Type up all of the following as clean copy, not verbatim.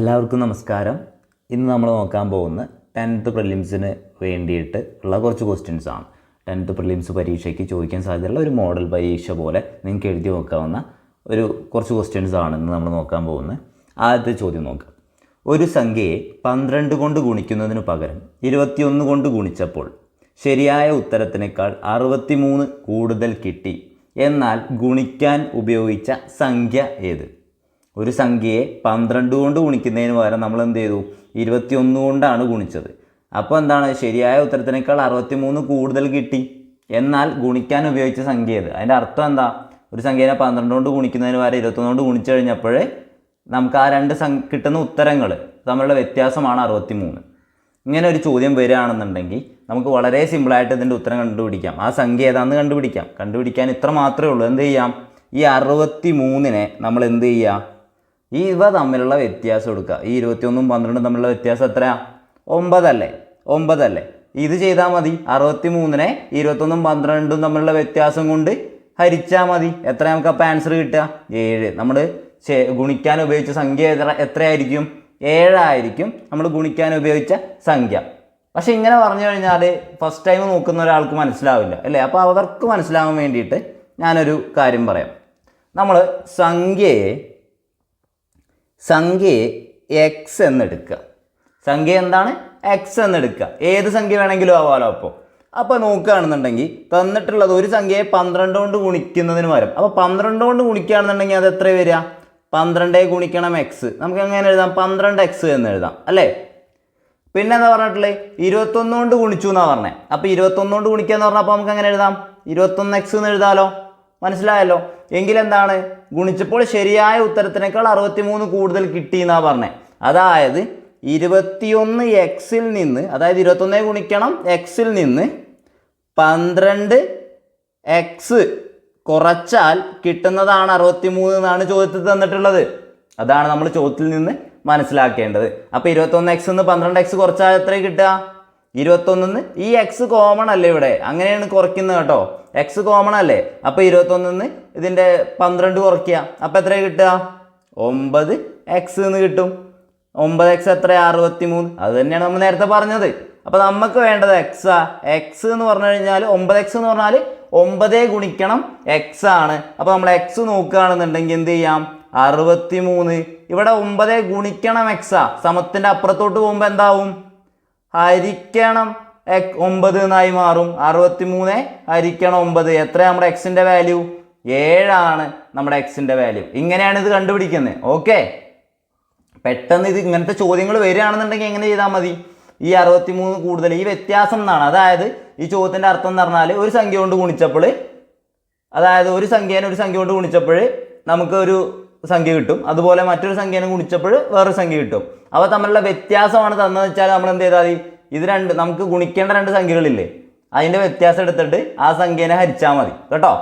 എല്ലാവർക്കും നമസ്കാരം. ഇന്ന് നമ്മൾ നോക്കാൻ പോകുന്ന 10th പ്രിലിംസിന് വേണ്ടിയിട്ട് ഉള്ള കുറച്ച് ക്വസ്റ്റ്യൻസ് ആണ്. 10th പ്രിലിംസ് പരീക്ഷയ്ക്ക് ചോദിക്കാൻ സാധ്യതയുള്ള ഒരു മോഡൽ പരീക്ഷ പോലെ നിങ്ങൾക്ക് എഴുതി നോക്കാവുന്ന കുറച്ച് ക്വസ്റ്റ്യൻസ് ആണ് ഇന്ന് നമ്മൾ നോക്കാൻ പോകുന്നത്. ആദ്യത്തെ ചോദ്യം നോക്കാം. ഒരു സംഖ്യയെ 12 കൊണ്ട് ഗുണിക്കുന്നതിന് പകരം 21 കൊണ്ട് ഗുണിച്ചപ്പോൾ ശരിയായ ഉത്തരത്തിനേക്കാൾ 63 കൂടുതൽ കിട്ടി. എന്നാൽ ഗുണിക്കാൻ ഉപയോഗിച്ച സംഖ്യ ഏത്? ഒരു സംഖ്യയെ 12 കൊണ്ട് ഗുണിക്കുന്നതിന് പകരം നമ്മൾ എന്ത് ചെയ്തു? 21 കൊണ്ടാണ് ഗുണിച്ചത്. അപ്പോൾ എന്താണ്? ശരിയായ ഉത്തരത്തിനേക്കാൾ 63 കൂടുതൽ കിട്ടി. എന്നാൽ ഗുണിക്കാൻ ഉപയോഗിച്ച സംഖ്യ ഏത്? അതിൻ്റെ അർത്ഥം എന്താ? ഒരു സംഖ്യയെ 12 കൊണ്ട് ഗുണിക്കുന്നതിന് പകരം 21 കൊണ്ട് ഗുണിച്ചു കഴിഞ്ഞപ്പോഴേ നമുക്ക് ആ രണ്ട് കിട്ടുന്ന ഉത്തരങ്ങൾ തമ്മിലുള്ള വ്യത്യാസമാണ് 63. ഇങ്ങനെ ഒരു ചോദ്യം വരികയാണെന്നുണ്ടെങ്കിൽ നമുക്ക് വളരെ സിമ്പിളായിട്ട് ഇതിൻ്റെ ഉത്തരം കണ്ടുപിടിക്കാം. ആ സംഖ്യ ഏതാണെന്ന് കണ്ടുപിടിക്കാൻ ഇത്ര മാത്രമേ ഉള്ളൂ. എന്ത് ചെയ്യാം? ഈ 63നെ നമ്മൾ എന്ത് ചെയ്യുക? ഇവ തമ്മിലുള്ള വ്യത്യാസം എടുക്കുക. ഈ 21ഉം 12ഉം തമ്മിലുള്ള വ്യത്യാസം എത്രയാ? 9 അല്ലേ? ഇത് ചെയ്താൽ മതി. 63നെ 21ഉം 12ഉം തമ്മിലുള്ള വ്യത്യാസം കൊണ്ട് ഹരിച്ചാൽ മതി. എത്ര നമുക്ക് അപ്പോൾ ആൻസർ കിട്ടുക? 7. നമ്മൾ ഗുണിക്കാൻ ഉപയോഗിച്ച സംഖ്യ എത്രയായിരിക്കും? 7 ആയിരിക്കും നമ്മൾ ഗുണിക്കാൻ ഉപയോഗിച്ച സംഖ്യ. പക്ഷെ ഇങ്ങനെ പറഞ്ഞു കഴിഞ്ഞാൽ ഫസ്റ്റ് ടൈം നോക്കുന്ന ഒരാൾക്ക് മനസ്സിലാവില്ല അല്ലേ? അപ്പോൾ അവർക്ക് മനസ്സിലാവാൻ വേണ്ടിയിട്ട് ഞാനൊരു കാര്യം പറയാം. നമ്മൾ സംഖ്യയെ എക്സ് എന്നെടുക്കുക. സംഖ്യ എന്താണ്? എക്സ് എന്നെടുക്കുക. ഏത് സംഖ്യ വേണമെങ്കിലും ആവാലോ. അപ്പോൾ നോക്കുകയാണെന്നുണ്ടെങ്കിൽ തന്നിട്ടുള്ളത് ഒരു സംഖ്യയെ 12 കൊണ്ട് ഗുണിക്കുന്നതിന് പകരം, അപ്പോൾ 12 കൊണ്ട് ഗുണിക്കുകയാണെന്നുണ്ടെങ്കിൽ അത് എത്ര വരിക? 12 ഗുണിക്കണം എക്സ്. നമുക്ക് എങ്ങനെ എഴുതാം? 12x എന്ന് എഴുതാം അല്ലേ? പിന്നെ എന്താ പറഞ്ഞിട്ടുള്ളത്? 21 കൊണ്ട് ഗുണിച്ചു എന്നാണ് പറഞ്ഞത്. അപ്പോൾ 21 കൊണ്ട് ഗുണിക്കുക എന്ന് പറഞ്ഞപ്പോൾ നമുക്ക് എങ്ങനെ എഴുതാം? 21x എന്ന് എഴുതാമല്ലോ. മനസ്സിലായല്ലോ? എങ്കിലെന്താണ്? ഗുണിച്ചപ്പോൾ ശരിയായ ഉത്തരത്തിനേക്കാൾ 63 കൂടുതൽ കിട്ടി എന്നാണ് പറഞ്ഞത്. അതായത് 21xൽ നിന്ന്, അതായത് 21 ഗുണിക്കണം എക്സിൽ നിന്ന് 12x കുറച്ചാൽ കിട്ടുന്നതാണ് 63 എന്നാണ് ചോദ്യത്തിൽ തന്നിട്ടുള്ളത്. അതാണ് നമ്മൾ ചോദ്യത്തിൽ നിന്ന് മനസ്സിലാക്കേണ്ടത്. അപ്പോൾ 21x നിന്ന് 12x കുറച്ചാൽ എത്ര കിട്ടുക? 21 ഈ എക്സ് കോമൺ അല്ലേ ഇവിടെ? അങ്ങനെയാണ് കുറയ്ക്കുന്നത് കേട്ടോ. എക്സ് കോമൺ അല്ലേ? അപ്പോൾ 21 ഇതിൻ്റെ 12 കുറയ്ക്കുക. അപ്പോൾ എത്ര കിട്ടുക? 9x എന്ന് കിട്ടും. 9x എത്ര? 63. അത് തന്നെയാണ് നമ്മൾ നേരത്തെ പറഞ്ഞത്. അപ്പോൾ നമുക്ക് വേണ്ടത് എക്സ് എന്ന് പറഞ്ഞു കഴിഞ്ഞാൽ 9x എന്ന് പറഞ്ഞാൽ 9 ഗുണിക്കണം എക്സ് ആണ്. അപ്പോൾ നമ്മൾ എക്സ് നോക്കുകയാണെന്നുണ്ടെങ്കിൽ എന്ത് ചെയ്യാം? 63. ഇവിടെ 9 ഗുണിക്കണം എക്സാ. സമത്തിൻ്റെ അപ്പുറത്തോട്ട് പോകുമ്പോൾ എന്താവും? ഹരിക്കണം 9 എന്നായി മാറും. 63 ഹരിക്കണം 9. എത്ര നമ്മുടെ എക്സിൻ്റെ വാല്യൂ? 7 ആണ് നമ്മുടെ എക്സിൻ്റെ വാല്യൂ. ഇങ്ങനെയാണ് ഇത് കണ്ടുപിടിക്കുന്നത്. ഓക്കെ, പെട്ടെന്ന് ഇത് ഇങ്ങനത്തെ ചോദ്യങ്ങൾ വരികയാണെന്നുണ്ടെങ്കിൽ എങ്ങനെ ചെയ്താൽ മതി? ഈ 63 കൂടുതൽ, ഈ വ്യത്യാസം എന്നാണ്. അതായത് ഈ ചോദ്യത്തിൻ്റെ അർത്ഥം എന്ന് പറഞ്ഞാൽ ഒരു സംഖ്യ കൊണ്ട് ഗുണിച്ചപ്പോൾ, അതായത് ഒരു സംഖ്യ കൊണ്ട് ഗുണിച്ചപ്പോൾ നമുക്ക് ഒരു സംഖ്യ കിട്ടും. അതുപോലെ മറ്റൊരു സംഖ്യേനെ ഗുണിച്ചപ്പോൾ വേറൊരു സംഖ്യ കിട്ടും. അവ തമ്മിലുള്ള വ്യത്യാസമാണ് തന്നതെന്ന് വെച്ചാൽ നമ്മൾ എന്ത് ചെയ്താൽ മതി? ഇത് നമുക്ക് ഗുണിക്കേണ്ട 2 സംഖ്യകളില്ലേ, അതിൻ്റെ വ്യത്യാസം എടുത്തിട്ട് ആ സംഖ്യേനെ ഹരിച്ചാൽ മതി കേട്ടോ.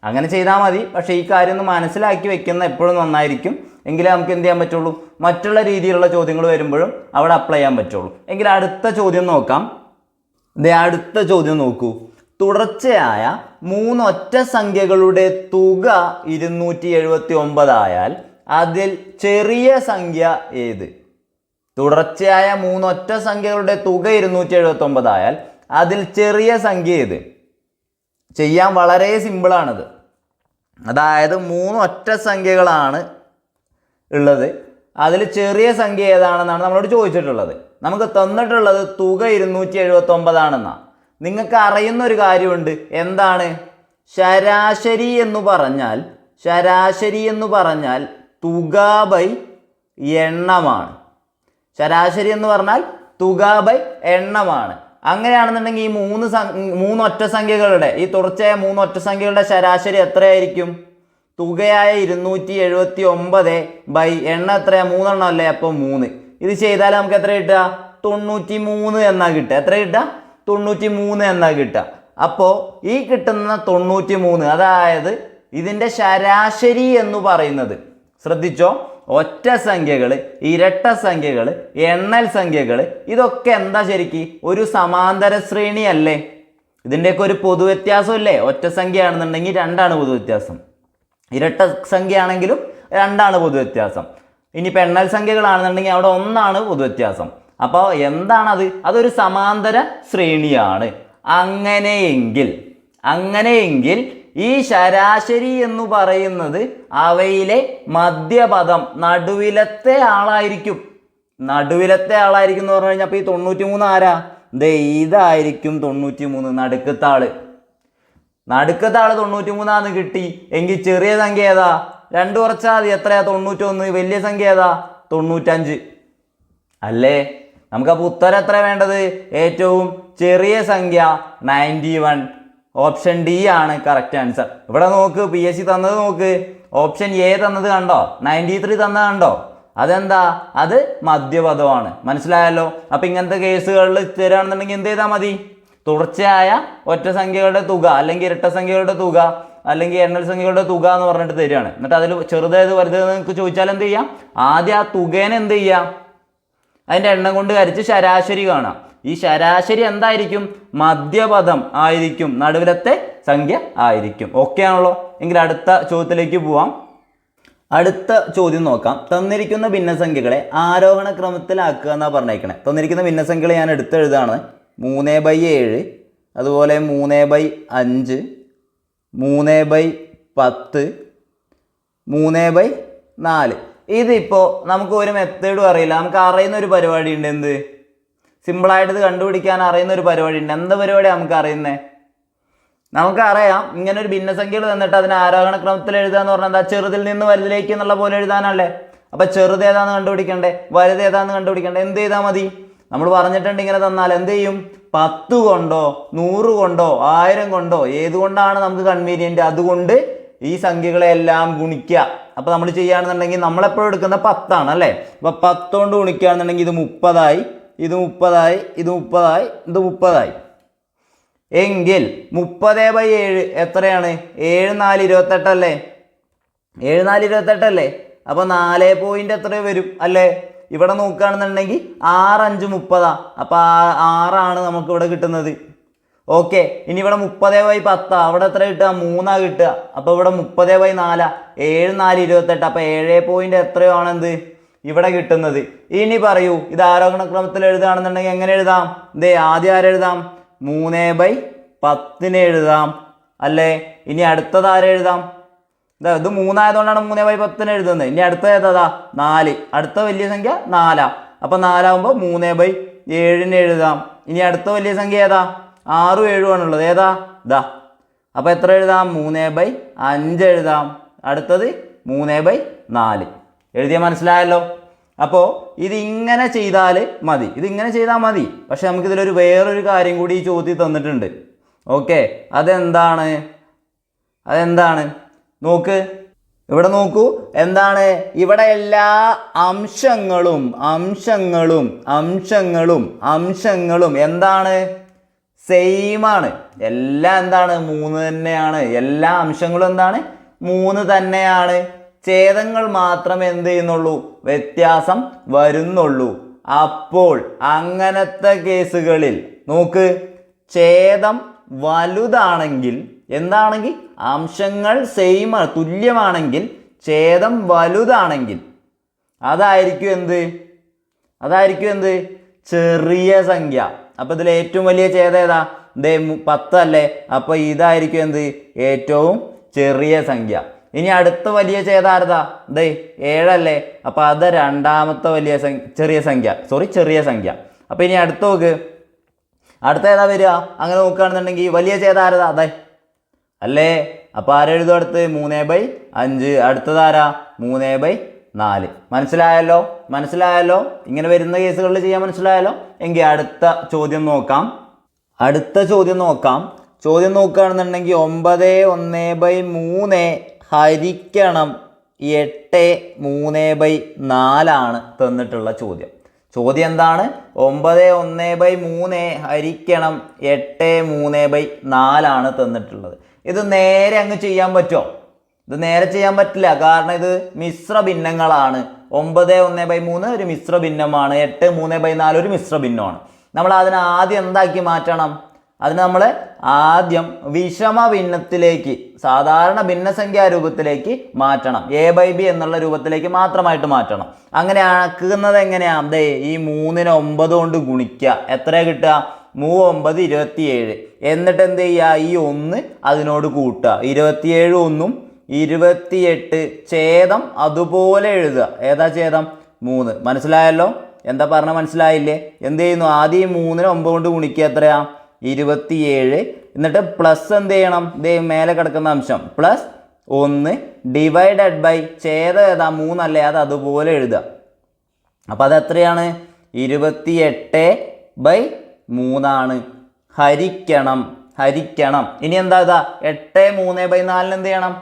അങ്ങനെ ചെയ്താൽ മതി. പക്ഷേ ഈ കാര്യം ഒന്ന് മനസ്സിലാക്കി വെക്കുന്ന എപ്പോഴും നന്നായിരിക്കും. എങ്കിലേ നമുക്ക് എന്ത് ചെയ്യാൻ പറ്റുള്ളൂ? മറ്റുള്ള രീതിയിലുള്ള ചോദ്യങ്ങൾ വരുമ്പോഴും അവിടെ അപ്ലൈ ചെയ്യാൻ പറ്റുള്ളൂ. എങ്കിൽ അടുത്ത ചോദ്യം നോക്കാം. അടുത്ത ചോദ്യം നോക്കൂ. തുടർച്ചയായ 3 ഒറ്റ സംഖ്യകളുടെ തുക 279 ആയാൽ അതിൽ ചെറിയ സംഖ്യ ഏത്? തുടർച്ചയായ 3 ഒറ്റ സംഖ്യകളുടെ തുക 279 ആയാൽ അതിൽ ചെറിയ സംഖ്യ ഏത്? ചെയ്യാൻ വളരെ സിമ്പിളാണിത്. അതായത് 3 ഒറ്റ സംഖ്യകളാണ് ഉള്ളത്. അതിൽ ചെറിയ സംഖ്യ ഏതാണെന്നാണ് നമ്മളോട് ചോദിച്ചിട്ടുള്ളത്. നമുക്ക് തന്നിട്ടുള്ളത് തുക 279 ആണെന്നാണ്. നിങ്ങൾക്ക് അറിയുന്ന ഒരു കാര്യമുണ്ട്. എന്താണ്? ശരാശരി എന്ന് പറഞ്ഞാൽ തുക ബൈ എണ്ണമാണ്. ശരാശരി എന്ന് പറഞ്ഞാൽ തുക ബൈ എണ്ണമാണ്. അങ്ങനെയാണെന്നുണ്ടെങ്കിൽ ഈ 3 ഒറ്റ സംഖ്യകളുടെ, ഈ തുടർച്ചയായ 3 ഒറ്റ സംഖ്യകളുടെ ശരാശരി എത്രയായിരിക്കും? തുകയായ 279 ബൈ എണ്ണ എത്രയാ? 3 എണ്ണം അല്ലേ? അപ്പോൾ 3. ഇത് ചെയ്താൽ നമുക്ക് എത്ര കിട്ടുക? 93 എന്നാ കിട്ടുക. എത്ര കിട്ടുക? 93 എന്നാ കിട്ടുക. അപ്പോൾ ഈ കിട്ടുന്ന 93, അതായത് ഇതിൻ്റെ ശരാശരി എന്ന് പറയുന്നത്, ശ്രദ്ധിച്ചോ, ഒറ്റ സംഖ്യകൾ, ഇരട്ട സംഖ്യകൾ, എണ്ണൽ സംഖ്യകൾ, ഇതൊക്കെ എന്താ ശരിക്കും? ഒരു സമാന്തര ശ്രേണി അല്ലേ? ഇതിൻ്റെയൊക്കെ ഒരു പൊതുവ്യത്യാസം ഇല്ലേ? ഒറ്റ സംഖ്യ ആണെന്നുണ്ടെങ്കിൽ 2 ആണ് പൊതുവ്യത്യാസം, ഇരട്ട സംഖ്യ ആണെങ്കിലും 2 ആണ് പൊതുവ്യത്യാസം. ഇനിയിപ്പോൾ എണ്ണൽ സംഖ്യകളാണെന്നുണ്ടെങ്കിൽ അവിടെ ഒന്നാണ് പൊതുവ്യത്യാസം. അപ്പോൾ എന്താണത്? അതൊരു സമാന്തര ശ്രേണിയാണ്. അങ്ങനെയെങ്കിൽ ഈ ശരാശരി എന്ന് പറയുന്നത് അവയിലെ മധ്യപദം നടുവിലത്തെ ആളായിരിക്കും. നടുവിലത്തെ ആളായിരിക്കും എന്ന് പറഞ്ഞു കഴിഞ്ഞാൽ അപ്പോൾ ഈ 93 ആരാ? ഇതായിരിക്കും 93. നടുക്കത്തെ ആള് 93 കിട്ടി എങ്കിൽ ചെറിയ സംഖ്യ ഏതാ? 2 കുറച്ചാൽ മതി. എത്രയാ? 91. വലിയ സംഖ്യ ഏതാ? 95 അല്ലേ? നമുക്കപ്പോൾ ഉത്തരം എത്ര വേണ്ടത്? ഏറ്റവും ചെറിയ സംഖ്യ 91. ഓപ്ഷൻ ഡി ആണ് കറക്റ്റ് ആൻസർ. ഇവിടെ നോക്ക്, PSC തന്നത് നോക്ക്. ഓപ്ഷൻ എ തന്നത് കണ്ടോ? 93 തന്നത് കണ്ടോ? അതെന്താ? അത് മധ്യപദമാണ്. മനസ്സിലായല്ലോ? അപ്പം ഇങ്ങനത്തെ കേസുകളിൽ തരാണെന്നുണ്ടെങ്കിൽ എന്ത് ചെയ്താൽ മതി? തുടർച്ചയായ ഒറ്റ സംഖ്യകളുടെ തുക അല്ലെങ്കിൽ ഇരട്ട സംഖ്യകളുടെ തുക അല്ലെങ്കിൽ എണ്ണൽ സംഖ്യകളുടെ തുക എന്ന് പറഞ്ഞിട്ട് തരികയാണ്. എന്നിട്ട് അതിൽ ചെറുതേത് വലുത് നിങ്ങൾക്ക് ചോദിച്ചാൽ എന്ത് ചെയ്യാം? ആദ്യം ആ തുകേനെ എന്ത് ചെയ്യാം? അതിൻ്റെ എണ്ണം കൊണ്ട് ഹരിച്ച് ശരാശരി കാണാം. ഈ ശരാശരി എന്തായിരിക്കും? മധ്യപദം ആയിരിക്കും, നടുവിലത്തെ സംഖ്യ ആയിരിക്കും. ഓക്കെ ആണല്ലോ? എങ്കിൽ അടുത്ത ചോദ്യത്തിലേക്ക് പോവാം. അടുത്ത ചോദ്യം നോക്കാം. തന്നിരിക്കുന്ന ഭിന്നസംഖ്യകളെ ആരോഹണ ക്രമത്തിലാക്കുക എന്നാണ് പറഞ്ഞേക്കണേ. തന്നിരിക്കുന്ന ഭിന്നസംഖ്യകളെ ഞാൻ എടുത്തെഴുതാണ്. 3/7, അതുപോലെ 3/5, 3/10, 3/4. ഇതിപ്പോൾ നമുക്ക് ഒരു മെത്തേഡും അറിയില്ല. നമുക്ക് അറിയുന്ന ഒരു പരിപാടി ഉണ്ട്. എന്ത്? സിമ്പിളായിട്ട് ഇത് കണ്ടുപിടിക്കാൻ അറിയുന്ന ഒരു പരിപാടി ഉണ്ട്. എന്ത് പരിപാടിയാണ് നമുക്ക് അറിയുന്നത്? നമുക്കറിയാം ഇങ്ങനെ ഒരു ഭിന്നസംഖ്യകൾ തന്നിട്ട് അതിന് ആരോഹണ ക്രമത്തിൽ എഴുതുക എന്ന് പറഞ്ഞാൽ എന്താ? ചെറുതിൽ നിന്ന് വലുതിലേക്ക് എന്നുള്ള പോലെ എഴുതാനല്ലേ. അപ്പം ചെറുത് ഏതാന്ന് കണ്ടുപിടിക്കണ്ടേ, വലുത് ഏതാന്ന് കണ്ടുപിടിക്കണ്ടേ? എന്ത് ചെയ്താൽ മതി? നമ്മൾ പറഞ്ഞിട്ടുണ്ട് ഇങ്ങനെ തന്നാൽ എന്ത് ചെയ്യും? 10 കൊണ്ടോ 100 കൊണ്ടോ 1000 കൊണ്ടോ ഏതുകൊണ്ടാണ് നമുക്ക് കൺവീനിയൻറ്റ് അതുകൊണ്ട് ഈ സംഖ്യകളെല്ലാം ഗുണിക്കുക. അപ്പോൾ നമ്മൾ ചെയ്യുകയാണെന്നുണ്ടെങ്കിൽ നമ്മളെപ്പോഴും എടുക്കുന്ന 10 ആണ് അല്ലേ. അപ്പോൾ 10 കൊണ്ട് ഗുണിക്കുകയാണെന്നുണ്ടെങ്കിൽ ഇത് 30 ഇത് 30 ഇത് 30 ഇത് 30 എങ്കിൽ 30/7 എത്രയാണ്? 7 4 28 അല്ലേ? 7 4 28 അല്ലേ? അപ്പോൾ 4 പോയിന്റ് എത്ര വരും അല്ലേ? ഇവിടെ നോക്കുകയാണെന്നുണ്ടെങ്കിൽ 6 5 30. അപ്പോൾ 6 നമുക്ക് ഇവിടെ കിട്ടുന്നത്. ഓക്കെ, ഇനി ഇവിടെ 30/10 അവിടെ എത്ര കിട്ടുക? 3 കിട്ടുക. അപ്പോൾ ഇവിടെ 30/4 7 4 28. അപ്പോൾ 7 പോയിന്റ് എത്രയോ ആണ് എന്ത് ഇവിടെ കിട്ടുന്നത്. ഇനി പറയൂ, ഇത് ആരോഹണ ക്രമത്തിൽ എഴുതുകയാണെന്നുണ്ടെങ്കിൽ എങ്ങനെ എഴുതാം? ആദ്യം ആരെഴുതാം? 3/10 എഴുതാം അല്ലേ. ഇനി അടുത്തത് ആരെഴുതാം? ഇത് 3 ആയതുകൊണ്ടാണ് 3/10 എഴുതുന്നത്. ഇനി അടുത്തത് ഏതാ? 4. അടുത്ത വലിയ സംഖ്യ 4. അപ്പം 4 ആകുമ്പോൾ 3/7 എഴുതാം. ഇനി അടുത്ത വലിയ സംഖ്യ ഏതാ? 6 7 ആണുള്ളത്. ഏതാ? ഇതാ. അപ്പോൾ എത്ര എഴുതാം? 3/5 എഴുതാം. അടുത്തത് 3/4 എഴുതിയ മനസ്സിലായല്ലോ. അപ്പോൾ ഇതിങ്ങനെ ചെയ്താൽ മതി, ഇതിങ്ങനെ ചെയ്താൽ മതി. പക്ഷെ നമുക്കിതിലൊരു വേറൊരു കാര്യം കൂടി ഈ ചോദ്യം തന്നിട്ടുണ്ട്. ഓക്കെ, അതെന്താണ് നോക്ക്, ഇവിടെ നോക്കൂ. എന്താണ്? ഇവിടെ എല്ലാ അംശങ്ങളും എന്താണ്? സെയിം ആണ്. എല്ലാം എന്താണ്? 3 തന്നെയാണ്. എല്ലാ അംശങ്ങളും എന്താണ്? 3 തന്നെയാണ്. ഛേദങ്ങൾ മാത്രമേ എന്ത് ചെയ്യുന്നുള്ളൂ? വ്യത്യാസം വരുന്നുള്ളൂ. അപ്പോൾ അങ്ങനത്തെ കേസുകളിൽ നോക്ക്, ഛേദം വലുതാണെങ്കിൽ എന്താണെങ്കിൽ അംശങ്ങൾ സെയിം തുല്യമാണെങ്കിൽ ഛേദം വലുതാണെങ്കിൽ അതായിരിക്കും എന്ത്? ചെറിയ സംഖ്യ. അപ്പോൾ ഇതിൽ ഏറ്റവും വലിയ ഛേദം ഏതാ? 10 അല്ലേ. അപ്പോൾ ഇതായിരിക്കും എന്ത്? ഏറ്റവും ചെറിയ സംഖ്യ. ഇനി അടുത്ത വലിയ ഛേദം ആരതാ? 7 അല്ലേ. അപ്പോൾ അത് രണ്ടാമത്തെ വലിയ ചെറിയ സംഖ്യ. അപ്പോൾ ഇനി അടുത്ത നോക്ക്, അടുത്ത ഏതാ വരിക? അങ്ങനെ നോക്കുകയാണെന്നുണ്ടെങ്കിൽ വലിയ ഛേദം ആരതാ? അല്ലേ. അപ്പോൾ ആരെഴുതും അടുത്ത്? 3/5. അടുത്തതാരാ? 3/4. മനസ്സിലായല്ലോ? ഇങ്ങനെ വരുന്ന കേസുകളിൽ ചെയ്യാൻ മനസ്സിലായല്ലോ. എങ്കിൽ അടുത്ത ചോദ്യം നോക്കാം. ചോദ്യം നോക്കുകയാണെന്നുണ്ടെങ്കിൽ 9/1/3 ഹരിക്കണം 8 3/4 തന്നിട്ടുള്ള ചോദ്യം. എന്താണ്? 9/1/3 ഹരിക്കണം 8 3/4 തന്നിട്ടുള്ളത്. ഇത് നേരെ അങ്ങ് ചെയ്യാൻ പറ്റുമോ? ഇത് നേരെ ചെയ്യാൻ പറ്റില്ല. കാരണം ഇത് മിശ്ര ഭിന്നങ്ങളാണ്. 9/1/3 ഒരു മിശ്ര ഭിന്നമാണ്. 8 3/4 ഒരു മിശ്ര ഭിന്നമാണ്. നമ്മൾ അതിനെ ആദ്യം എന്താക്കി മാറ്റണം? അതിന് നമ്മൾ ആദ്യം വിഷമ ഭിന്നത്തിലേക്ക്, സാധാരണ ഭിന്നസംഖ്യാ രൂപത്തിലേക്ക് മാറ്റണം. a/b എന്നുള്ള രൂപത്തിലേക്ക് മാത്രമായിട്ട് മാറ്റണം. അങ്ങനെ ആക്കുന്നത് എങ്ങനെയാണ്? ദേ ഈ 3നെ 9 കൊണ്ട് ഗുണിക്കുക. എത്ര കിട്ടുക? 3 9 27. എന്നിട്ട് എന്ത് ചെയ്യുക? ഈ 1 അതിനോട് കൂട്ടുക. 27 1 28 ഛേദം അതുപോലെ എഴുതുക. ഏതാ ഛേദം? 3. മനസ്സിലായല്ലോ? എന്താ പറഞ്ഞ മനസ്സിലായില്ലേ? എന്ത് ചെയ്യുന്നു? ആദ്യം ഈ 3നെ 9 കൊണ്ട് ഗുണിക്കുക. എത്രയാ? 27. എന്നിട്ട് പ്ലസ് എന്ത് ചെയ്യണം? ഇതേ മേലെ കിടക്കുന്ന അംശം പ്ലസ് 1 ഡിവൈഡഡ് ബൈ ഛേദം ഏതാ? 3 അല്ലേ? അത് അതുപോലെ എഴുതുക. അപ്പം അത് എത്രയാണ്? 28/3 ഹരിക്കണം. ഇനി എന്താ? ഇതാ 8 3/4 എന്ത് ചെയ്യണം?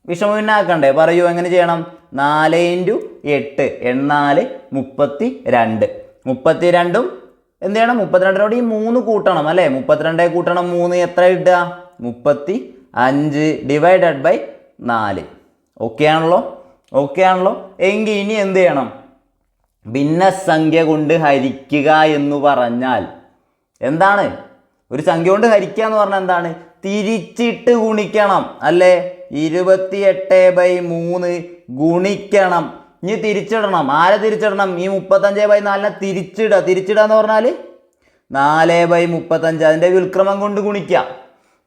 വിഷമഭിന്നാക്കണ്ടേ? പറയൂ, എങ്ങനെ ചെയ്യണം? 4 × 8 4 32. 32ഉം എന്ത് ചെയ്യണം? 32നോട് ഈ 3 കൂട്ടണം അല്ലേ? 32 കൂട്ടണം 3 എത്ര കിട്ടുക? 35 ഡിവൈഡഡ് ബൈ 4. ഓക്കെ ആണല്ലോ? എങ്കിൽ ഇനി എന്ത് ചെയ്യണം? ഭിന്നസംഖ്യ കൊണ്ട് ഹരിക്കുക എന്ന് പറഞ്ഞാൽ എന്താണ്? ഒരു സംഖ്യ കൊണ്ട് ഹരിക്കുക എന്ന് പറഞ്ഞാൽ എന്താണ്? തിരിച്ചിട്ട് ഗുണിക്കണം അല്ലേ? 28/3 ഗുണിക്കണം. ഇനി തിരിച്ചിടണം. ആരെ തിരിച്ചിടണം? ഈ 35/4 തിരിച്ചിടുക എന്ന് പറഞ്ഞാൽ 4/35 അതിൻ്റെ വിൽക്രമം കൊണ്ട് ഗുണിക്കുക.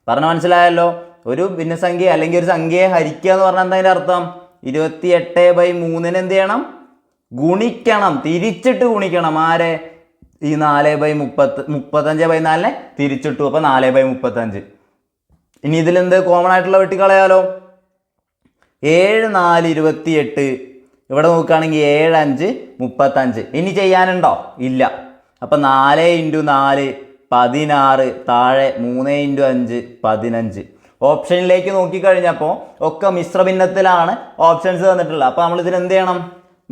പറഞ്ഞ മനസ്സിലായല്ലോ? ഒരു ഭിന്നസംഖ്യ അല്ലെങ്കിൽ ഒരു സംഖ്യയെ ഹരിക്കുക എന്ന് പറഞ്ഞാൽ എന്താ അതിൻ്റെ അർത്ഥം? 28/3 എന്ത് ചെയ്യണം? ഗുണിക്കണം. തിരിച്ചിട്ട് ഗുണിക്കണം. ആരെ? ഈ 35/4 തിരിച്ചിട്ടു. അപ്പം 4/35. ഇനി ഇതിലെന്ത് കോമൺ ആയിട്ടുള്ള വെട്ടിക്കളയാലോ? 7 4 28. ഇവിടെ നോക്കുകയാണെങ്കിൽ 7 5 35. ഇനി ചെയ്യാനുണ്ടോ? ഇല്ല. അപ്പം 4 × 4 16. താഴെ 3 × 5 15. ഓപ്ഷനിലേക്ക് നോക്കിക്കഴിഞ്ഞപ്പോൾ ഒക്കെ മിശ്രഭിന്നത്തിലാണ് ഓപ്ഷൻസ് തന്നിട്ടുള്ളത്. അപ്പോൾ നമ്മൾ ഇതിന് എന്ത് ചെയ്യണം?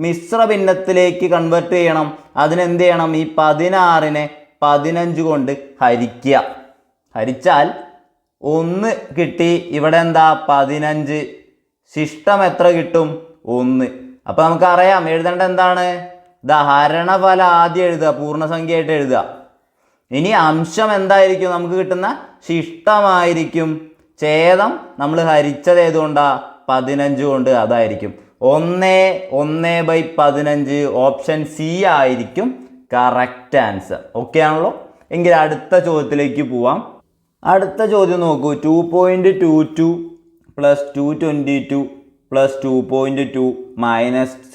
മിശ്രഭിന്നത്തിലേക്ക് കൺവേർട്ട് ചെയ്യണം. അതിനെന്ത് ചെയ്യണം? ഈ 16നെ 15 കൊണ്ട് ഹരിക്കുക. ഹരിച്ചാൽ 1 കിട്ടി. ഇവിടെ എന്താ? 15. ശിഷ്ടം എത്ര കിട്ടും? 1. അപ്പം നമുക്കറിയാം എഴുതേണ്ട എന്താണ്? ഹരണഫലം ആദ്യം എഴുതുക, പൂർണ്ണസംഖ്യയായിട്ട് എഴുതുക. ഇനി അംശം എന്തായിരിക്കും? നമുക്ക് കിട്ടുന്ന ശിഷ്ടമായിരിക്കും. ഛേദം നമ്മൾ ഹരിച്ചത് ഏതുകൊണ്ടാ? 15 കൊണ്ട്. അതായിരിക്കും 1/15. ഓപ്ഷൻ സി ആയിരിക്കും കറക്റ്റ് ആൻസർ. ഓക്കെ ആണല്ലോ? എങ്കിൽ അടുത്ത ചോദ്യത്തിലേക്ക് പോവാം. അടുത്ത ചോദ്യം നോക്കൂ. 2.22 + 222 + 2.2 -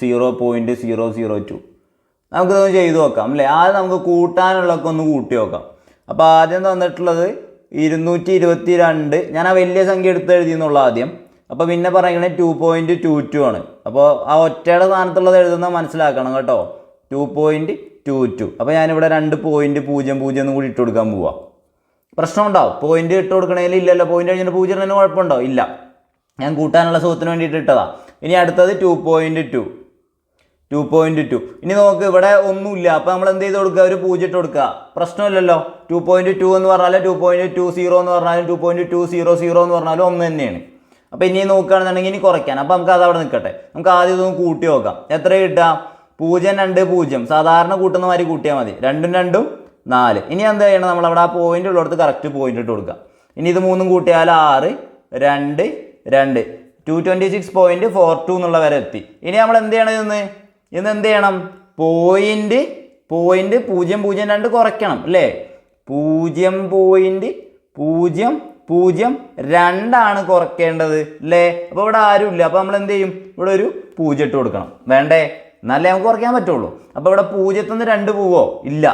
0.002. നമുക്കിതൊന്ന് ചെയ്തു നോക്കാം അല്ലേ? ആദ്യം നമുക്ക് കൂട്ടാനുള്ളതൊക്കെ ഒന്ന് കൂട്ടി നോക്കാം. അപ്പോൾ ആദ്യം തന്നിട്ടുള്ളത് 222. ഞാൻ ആ വലിയ സംഖ്യ എടുത്ത് എഴുതിയെന്നുള്ള ആദ്യം. അപ്പോൾ പിന്നെ പറയുന്നത് 2.22 ആണ്. അപ്പോൾ ആ ഒറ്റയുടെ സ്ഥാനത്തുള്ളത് എഴുതുന്നത് മനസ്സിലാക്കണം കേട്ടോ. 2.22. അപ്പോൾ ഞാനിവിടെ 2.00 കൂടി ഇട്ട് കൊടുക്കാൻ പോവാം. പ്രശ്നം ഉണ്ടാവും? പോയിന്റ് ഇട്ട് കൊടുക്കണേലും ഇല്ലല്ലോ. പോയിന്റ് കഴിഞ്ഞിട്ട് 0 ഇടുന്നതിന് കുഴപ്പമുണ്ടോ? ഇല്ല. ഞാൻ കൂട്ടാനുള്ള സുഖത്തിന് വേണ്ടിയിട്ട് ഇട്ടതാ. ഇനി അടുത്തത് 2.2. ഇനി നോക്ക്, ഇവിടെ ഒന്നുമില്ല. അപ്പോൾ നമ്മൾ എന്ത് ചെയ്ത് കൊടുക്കുക? ഒരു 0 ഇട്ട് കൊടുക്കുക. പ്രശ്നമില്ലല്ലോ. 2.2 എന്ന് പറഞ്ഞാൽ 2.20 എന്ന് പറഞ്ഞാലും 2.200 എന്ന് പറഞ്ഞാലും ഒന്ന് തന്നെയാണ്. അപ്പോൾ ഇനി നോക്കുകയാണെന്നുണ്ടെങ്കിൽ ഇനി കുറയ്ക്കാൻ. അപ്പോൾ നമുക്ക് അത് അവിടെ നിൽക്കട്ടെ. നമുക്ക് ആദ്യം ഇതൊന്ന് കൂട്ടി നോക്കാം. എത്ര കിട്ടുക? 0 2 0. സാധാരണ കൂട്ടുന്ന മാതിരി കൂട്ടിയാൽ മതി. 2 2 4. ഇനി എന്താ ചെയ്യണം? നമ്മളവിടെ ആ പോയിന്റ് ഉള്ളിടത്ത് കറക്റ്റ് പോയിന്റ് ഇട്ട് കൊടുക്കുക. ഇനി ഇത് 3 കൂട്ടിയാൽ 6 2 2 226.42 എന്നുള്ള വരെ എത്തി. ഇനി നമ്മൾ എന്ത് ചെയ്യണം? ഇന്ന് എന്ത് ചെയ്യണം? പോയിന്റ് 0.02 കുറയ്ക്കണം അല്ലേ? 0.002 കുറയ്ക്കേണ്ടത് അല്ലേ? അപ്പോൾ ഇവിടെ ആരുമില്ല. അപ്പോൾ നമ്മൾ എന്ത് ചെയ്യും? ഇവിടെ ഒരു 0 ഇട്ട് കൊടുക്കണം. വേണ്ടേ? എന്നാലേ നമുക്ക് കുറയ്ക്കാൻ പറ്റുള്ളൂ. അപ്പോൾ ഇവിടെ 0 നിന്ന് 2 പോവോ? ഇല്ല.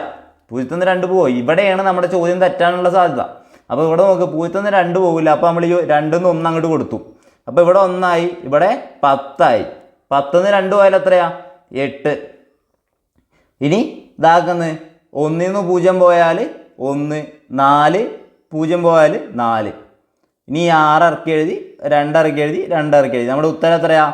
0 നിന്ന് 2 പോവോ? ഇവിടെയാണ് നമ്മുടെ ചോദ്യം തെറ്റാനുള്ള സാധ്യത. അപ്പോൾ ഇവിടെ നോക്ക്, 0 നിന്ന് 2 പോകില്ല. അപ്പോൾ നമ്മൾ ഈ 2 നിന്ന് 1 അങ്ങോട്ട് കൊടുത്തു. അപ്പോൾ ഇവിടെ 1 ആയി, ഇവിടെ 10 ആയി. 10 നിന്ന് 2 പോയാൽ എത്രയാ? 8. ഇനി ഇതാക്കുന്നത് 1 നിന്ന് 0 പോയാൽ 1, 4 0 പോയാൽ 4. ഇനി 6 ഇറക്കി എഴുതി, 2 ഇറക്കി എഴുതി, 2 ഇറക്കി എഴുതി. നമ്മുടെ ഉത്തരം എത്രയാ?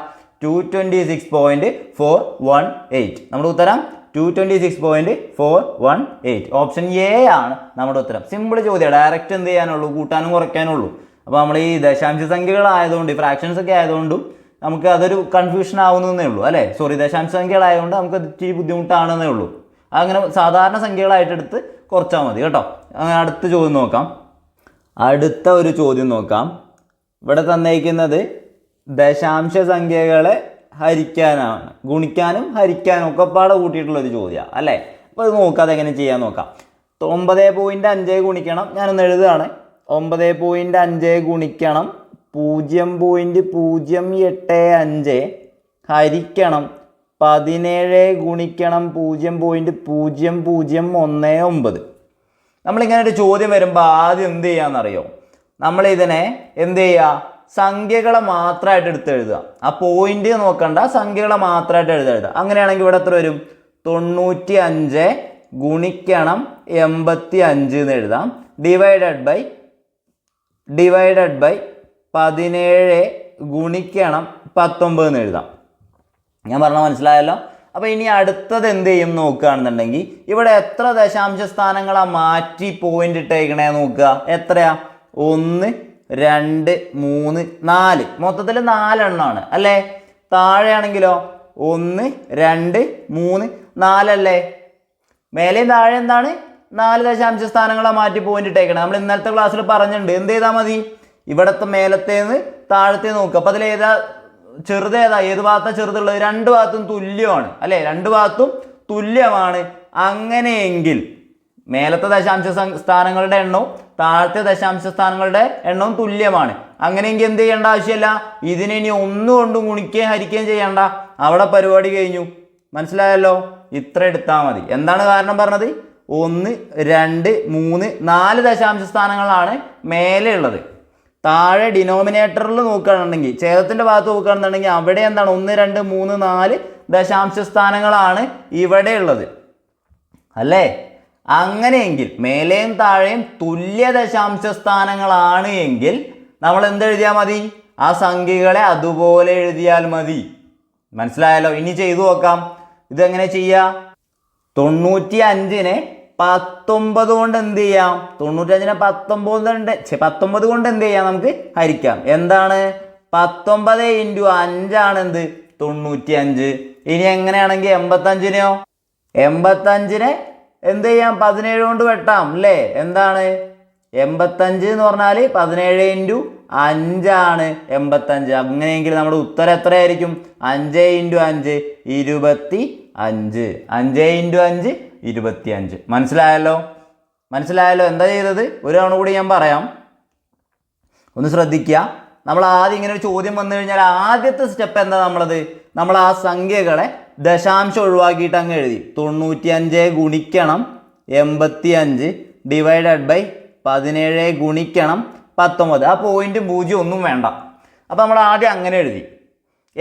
226.418. നമ്മുടെ ഉത്തരം 226.418. ഓപ്ഷൻ എ ആണ് നമ്മുടെ ഉത്തരം. സിമ്പിൾ ചോദ്യം. ഡയറക്റ്റ് എന്ത് ചെയ്യാനുള്ളൂ? കൂട്ടാനും കുറയ്ക്കാനുള്ളൂ. അപ്പോൾ നമ്മൾ ഈ ദശാംശ സംഖ്യകളായതുകൊണ്ട്, ഫ്രാക്ഷൻസ് ഒക്കെ ആയതുകൊണ്ടും നമുക്ക് അതൊരു കൺഫ്യൂഷൻ ആവുന്നതേ ഉള്ളൂ അല്ലേ? സോറി, ദശാംശ സംഖ്യകളായതുകൊണ്ട് നമുക്ക് ഇച്ചിരി ബുദ്ധിമുട്ടാണെന്നേ ഉള്ളൂ. അങ്ങനെ സാധാരണ സംഖ്യകളായിട്ട് എടുത്ത് കുറച്ചാൽ മതി കേട്ടോ. അങ്ങനെ അടുത്ത ചോദ്യം നോക്കാം. അടുത്ത ഒരു ചോദ്യം നോക്കാം. ഇവിടെ തന്നേക്കുന്നത് ദശാംശ സംഖ്യകളെ ഹരിക്കാനാണ്, ഗുണിക്കാനും ഹരിക്കാനും ഒക്കെ പാടെ കൂട്ടിയിട്ടുള്ളൊരു ചോദ്യമാണ് അല്ലേ. അപ്പോൾ ഇത് നോക്കാം, അതെങ്ങനെ ചെയ്യാൻ നോക്കാം. 9.5 ഗുണിക്കണം, ഞാനൊന്ന് എഴുതുകയാണ്. 9.5 ഗുണിക്കണം 0.085 ഹരിക്കണം 17 ഗുണിക്കണം 0.0019. നമ്മളിങ്ങനെ ഒരു ചോദ്യം വരുമ്പോൾ ആദ്യം എന്ത് ചെയ്യാന്നറിയോ, നമ്മളിതിനെ എന്ത് ചെയ്യുക, സംഖ്യകളെ മാത്രമായിട്ട് എടുത്ത് എഴുതുക. ആ പോയിന്റ് നോക്കണ്ട, സംഖ്യകളെ മാത്രമായിട്ട് എഴുതുക. അങ്ങനെയാണെങ്കിൽ ഇവിടെ എത്ര വരും? 95 ഗുണിക്കണം 85 എന്ന് എഴുതാം. ഡിവൈഡഡ് ബൈ 17 ഗുണിക്കണം 19 എന്ന് എഴുതാം. ഞാൻ പറഞ്ഞ മനസ്സിലായല്ലോ. അപ്പോൾ ഇനി അടുത്തത് എന്ത് ചെയ്യും നോക്കുകയാണെന്നുണ്ടെങ്കിൽ, ഇവിടെ എത്ര ദശാംശ സ്ഥാനങ്ങളാ മാറ്റി പോയിന്റ് ഇട്ടേക്കണേ നോക്കുക. എത്രയാ? 1 2 3 4, മൊത്തത്തിൽ 4 എണ്ണമാണ് അല്ലേ. താഴെയാണെങ്കിലോ 1 2 3 4 അല്ലേ. മേലെയും താഴെ എന്താണ്? 4 ദശാംശ സ്ഥാനങ്ങളാ മാറ്റി പോയിന്റ് ഇട്ടേക്കണേ. നമ്മൾ ഇന്നലത്തെ ക്ലാസ്സിൽ പറഞ്ഞിട്ടുണ്ട്. എന്ത് ചെയ്താൽ മതി? ഇവിടത്തെ മേലത്തേന്ന് താഴത്തെ നോക്കുക. അപ്പോൾ അതിലേതാ ചെറുതേതാ? ഏത് ഭാഗത്താ ചെറുതുള്ളത്? രണ്ട് ഭാഗത്തും തുല്യമാണ് അല്ലേ. രണ്ട് ഭാഗത്തും തുല്യമാണ്. അങ്ങനെയെങ്കിൽ മേലത്തെ ദശാംശ സ്ഥാനങ്ങളുടെ എണ്ണവും താഴത്തെ ദശാംശ സ്ഥാനങ്ങളുടെ എണ്ണവും തുല്യമാണ്. അങ്ങനെയെങ്കിൽ എന്ത് ചെയ്യേണ്ട ആവശ്യമില്ല, ഇതിനെ ഇനി ഒന്നുകൊണ്ടും ഗുണിക്കുകയും ഹരിക്കുകയും ചെയ്യണ്ട. അവിടെ പരിപാടി കഴിഞ്ഞു. മനസ്സിലായല്ലോ. ഇത്ര എടുത്താൽ മതി. എന്താണ് കാരണം പറഞ്ഞത്? 1 2 3 4 ദശാംശ സ്ഥാനങ്ങളാണ് മേലെ ഉള്ളത്. താഴെ ഡിനോമിനേറ്ററിൽ നോക്കുകയാണെന്നുണ്ടെങ്കിൽ, ഛേദത്തിൻ്റെ ഭാഗത്ത് നോക്കുകയാണെന്നുണ്ടെങ്കിൽ അവിടെ എന്താണ്? 1 2 3 4 ദശാംശ സ്ഥാനങ്ങളാണ് ഇവിടെ ഉള്ളത് അല്ലേ. അങ്ങനെയെങ്കിൽ മേലെയും താഴെയും തുല്യ ദശാംശ സ്ഥാനങ്ങളാണ് എങ്കിൽ നമ്മൾ എന്ത് എഴുതിയാൽ മതി? ആ സംഖ്യകളെ അതുപോലെ എഴുതിയാൽ മതി. മനസ്സിലായല്ലോ. ഇനി ചെയ്തു നോക്കാം. ഇതെങ്ങനെ ചെയ്യാം? 95-നെ 19 കൊണ്ട് എന്ത് ചെയ്യാം? 95-നെ 19 കൊണ്ട് എന്ത് ചെയ്യാം? നമുക്ക് ഹരിക്കാം. എന്താണ്? 19 × 5 ആണ് എന്ത്? 95. ഇനി എങ്ങനെയാണെങ്കിൽ 85-നെയോ? 85-നെ എന്ത് ചെയ്യാം? 17 കൊണ്ട് വെട്ടാം അല്ലേ. എന്താണ് 85 എന്ന് പറഞ്ഞാൽ 17 × 5 ആണ് 85. അങ്ങനെയെങ്കിൽ നമ്മുടെ ഉത്തരം എത്രയായിരിക്കും? 5 × 5 25. 5 × 5 25. മനസ്സിലായല്ലോ. എന്താ ചെയ്തത്? ഒരു തവണ കൂടി ഞാൻ പറയാം, ഒന്ന് ശ്രദ്ധിക്കുക. നമ്മൾ ആദ്യം ഇങ്ങനെ ഒരു ചോദ്യം വന്നു കഴിഞ്ഞാൽ ആദ്യത്തെ സ്റ്റെപ്പ് എന്താ നമ്മളത്? നമ്മൾ ആ സംഖ്യകളെ ദശാംശം ഒഴിവാക്കിയിട്ട് അങ്ങ് എഴുതി. 95 ഗുണിക്കണം 85 ഡിവൈഡഡ് ബൈ 17 ഗുണിക്കണം 19. ആ പോയിന്റും 0 ഒന്നും വേണ്ട. അപ്പോൾ നമ്മൾ ആദ്യം അങ്ങനെ എഴുതി.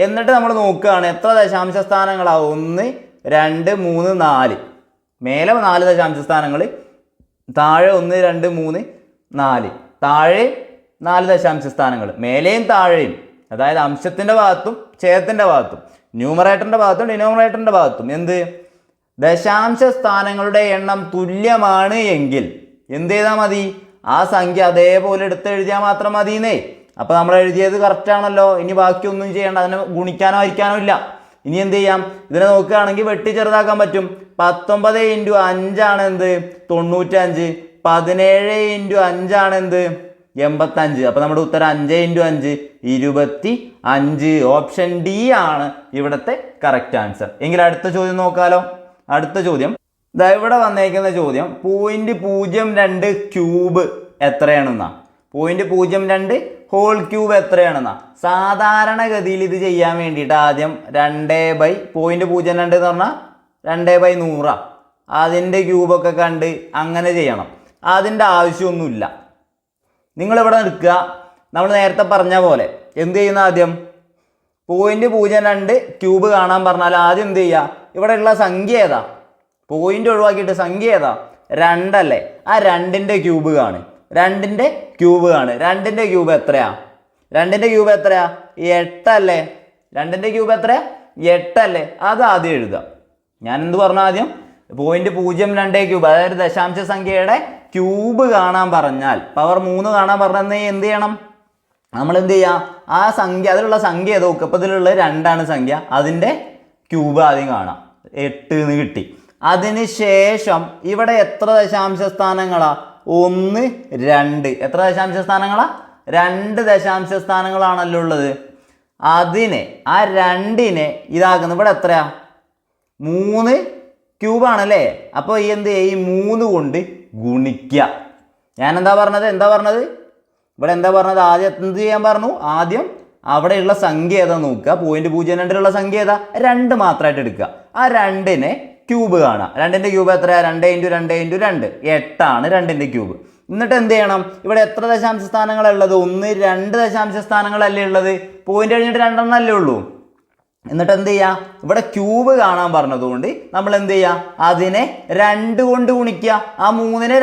എന്നിട്ട് നമ്മൾ നോക്കുകയാണ് എത്ര ദശാംശ സ്ഥാനങ്ങളാണ്? 1 2 3 4. മേലെ 4 ദശാംശ സ്ഥാനങ്ങൾ, താഴെ 1 2 3 4. താഴെ 4 ദശാംശ സ്ഥാനങ്ങൾ, മേലെയും താഴെയും. അതായത് അംശത്തിൻ്റെ ഭാഗത്തും ഛേദത്തിൻ്റെ ഭാഗത്തും, ന്യൂമറേറ്ററിൻ്റെ ഭാഗത്തും ഡിനോമിനേറ്ററിൻ്റെ ഭാഗത്തും എന്ത്? ദശാംശ സ്ഥാനങ്ങളുടെ എണ്ണം തുല്യമാണ് എങ്കിൽ എന്ത് ചെയ്താൽ മതി? ആ സംഖ്യ അതേപോലെ എടുത്ത് എഴുതിയാൽ മാത്രം മതിയെന്നേ. അപ്പോൾ നമ്മൾ എഴുതിയത് കറക്റ്റാണല്ലോ. ഇനി ബാക്കിയൊന്നും ചെയ്യേണ്ട, അതിനെ ഗുണിക്കാനോ ഹരിക്കാനോ ഇല്ല. ഇനി എന്ത് ചെയ്യാം? ഇതിനെ നോക്കുകയാണെങ്കിൽ വെട്ടി ചെറുതാക്കാൻ പറ്റും. 19 × 5 ആണ് എന്ത്? 95. 17 × 5 ആണ് എന്ത്? 85. അപ്പോൾ നമ്മുടെ ഉത്തരം 5 × 5 25. ഓപ്ഷൻ ഡി ആണ് ഇവിടുത്തെ കറക്റ്റ് ആൻസർ. എങ്കിൽ അടുത്ത ചോദ്യം നോക്കാലോ. അടുത്ത ചോദ്യം ദാ ഇവിടെ വന്നേക്കുന്ന ചോദ്യം 0.02 ക്യൂബ് എത്രയാണെന്നാ. 0.02 ഹോൾ ക്യൂബ് എത്രയാണെന്നാ. സാധാരണഗതിയിൽ ഇത് ചെയ്യാൻ വേണ്ടിയിട്ട് ആദ്യം 2/0.02 എന്ന് പറഞ്ഞാൽ 2/100 അതിൻ്റെ ക്യൂബൊക്കെ കണ്ട് അങ്ങനെ ചെയ്യണം. അതിൻ്റെ ആവശ്യമൊന്നുമില്ല. നിങ്ങളിവിടെ നിൽക്കുക. നമ്മൾ നേരത്തെ പറഞ്ഞ പോലെ എന്ത് ചെയ്യുന്ന? ആദ്യം 0.02 ക്യൂബ് കാണാൻ പറഞ്ഞാൽ ആദ്യം എന്ത് ചെയ്യുക? ഇവിടെ ഉള്ള സംഖ്യ ഏതാ? പോയിന്റ് ഒഴിവാക്കിയിട്ട് സംഖ്യ ഏതാ? 2 അല്ലേ. ആ 2ൻ്റെ ക്യൂബ് കാണും. 2ൻ്റെ ക്യൂബ് കാണും. 2ൻ്റെ ക്യൂബ് എത്രയാ? 2ൻ്റെ ക്യൂബ് എത്രയാ? 8 അല്ലേ. 2ൻ്റെ ക്യൂബ് എത്രയാ? 8 അല്ലേ. അത് ആദ്യം എഴുതുക. ഞാൻ എന്ത് പറഞ്ഞു ആദ്യം? 0.02 ക്യൂബ്, അതായത് ദശാംശ സംഖ്യയുടെ ക്യൂബ് കാണാൻ പറഞ്ഞാൽ, പവർ 3 കാണാൻ പറഞ്ഞാൽ എന്ത് ചെയ്യണം? നമ്മൾ എന്ത് ചെയ്യുക? ആ സംഖ്യ, അതിലുള്ള സംഖ്യ ഏതോ നോക്കുക. അപ്പോൾ ഇതിലുള്ള 2 ആണ് സംഖ്യ. അതിൻ്റെ ക്യൂബ് ആദ്യം കാണാം. 8 എന്ന് കിട്ടി. അതിന് ശേഷം ഇവിടെ എത്ര ദശാംശ സ്ഥാനങ്ങളാ? 1 2 എത്ര ദശാംശ സ്ഥാനങ്ങളാ? 2 ദശാംശ സ്ഥാനങ്ങളാണല്ലോ ഉള്ളത്. അതിനെ ആ 2നെ ഇതാക്കുന്നത് ഇവിടെ എത്രയാ? 3 ക്യൂബാണല്ലേ. അപ്പോൾ ഈ എന്ത് ചെയ്യുക? ഈ 3 കൊണ്ട് ഗുണിക്കുക. ഞാൻ എന്താ പറഞ്ഞത്? ഇവിടെ എന്താ പറഞ്ഞത്? ആദ്യം എന്ത് ചെയ്യാൻ പറഞ്ഞു? ആദ്യം അവിടെയുള്ള സംഖ്യ ഏതാ നോക്കുക. 0.02 സംഖ്യ ഏതാ? 2 മാത്രമായിട്ട് എടുക്കുക. ആ 2നെ ക്യൂബ് കാണുക. 2ന്റെ ക്യൂബ് എത്രയാ? 2 × 2 × 2 8 2ന്റെ ക്യൂബ്. എന്നിട്ട് എന്ത് ചെയ്യണം? ഇവിടെ എത്ര ദശാംശ സ്ഥാനങ്ങളുള്ളത്? 1 2 ദശാംശ സ്ഥാനങ്ങളല്ലേ ഉള്ളത്. പോയിന്റ് കഴിഞ്ഞിട്ട് 2 അല്ലേ ഉള്ളൂ. എന്നിട്ട് എന്ത് ചെയ്യുക? ഇവിടെ ക്യൂബ് കാണാൻ പറഞ്ഞതുകൊണ്ട് നമ്മൾ എന്ത് ചെയ്യുക? അതിനെ 2 കൊണ്ട് ഗുണിക്കുക. ആ 3നെ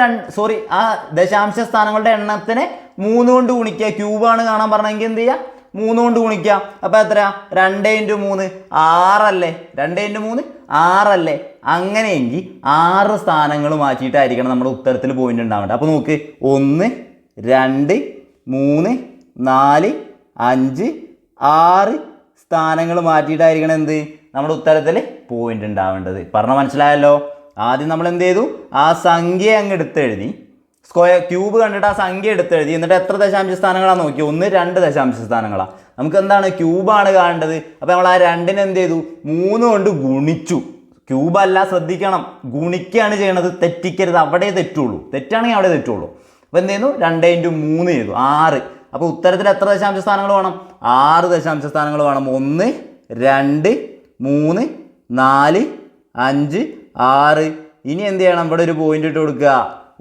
ആ ദശാംശ സ്ഥാനങ്ങളുടെ എണ്ണത്തിനെ 3 കൊണ്ട് ഗുണിക്കുക. ക്യൂബാണ് കാണാൻ പറഞ്ഞെങ്കിൽ എന്ത് ചെയ്യുക? 3 കൊണ്ട് ഗുണിക്കുക. അപ്പോൾ എത്രയാ? 2 × 3 6 അല്ലേ? 2 × 3 6 അല്ലേ? അങ്ങനെയെങ്കിൽ 6 സ്ഥാനങ്ങൾ മാറ്റിയിട്ടായിരിക്കണം നമ്മുടെ ഉത്തരത്തിൽ പോയിന്റ് ഉണ്ടാവേണ്ടത്. അപ്പോൾ നോക്ക്, 1 2 3 4 5 6 സ്ഥാനങ്ങൾ മാറ്റിയിട്ടായിരിക്കണം എന്ത് നമ്മുടെ ഉത്തരത്തിൽ പോയിന്റ് ഉണ്ടാവേണ്ടത്. പറഞ്ഞ മനസ്സിലായല്ലോ? ആദ്യം നമ്മൾ എന്ത് ചെയ്തു? ആ സംഖ്യ അങ്ങ് എടുത്തെഴുതി, ക്യൂബ് കണ്ടിട്ട് ആ സംഖ്യ എടുത്തെഴുതി. എന്നിട്ട് എത്ര ദശാംശ സ്ഥാനങ്ങളാണ് നോക്കി? 1 2 ദശാംശ സ്ഥാനങ്ങളാണ്. നമുക്ക് എന്താണ്? ക്യൂബാണ് കാണേണ്ടത്. അപ്പോൾ നമ്മൾ ആ 2നെ എന്ത് ചെയ്തു? 3 കൊണ്ട് ഗുണിച്ചു. ക്യൂബല്ല, ശ്രദ്ധിക്കണം, ഗുണിക്കുകയാണ് ചെയ്യണത്. തെറ്റിക്കരുത്, അവിടെ തെറ്റുള്ളൂ. തെറ്റാണെങ്കിൽ അവിടെ തെറ്റുള്ളൂ. അപ്പോൾ എന്ത് ചെയ്യുന്നു? 2 × 3 ചെയ്തു, 6. അപ്പോൾ ഉത്തരത്തിൽ എത്ര ദശാംശ സ്ഥാനങ്ങൾ വേണം? 6 ദശാംശ സ്ഥാനങ്ങൾ വേണം. 1 2 3 4 5 6. ഇനി എന്ത് ചെയ്യണം? ഇവിടെ ഒരു പോയിന്റ് ഇട്ട് കൊടുക്കുക.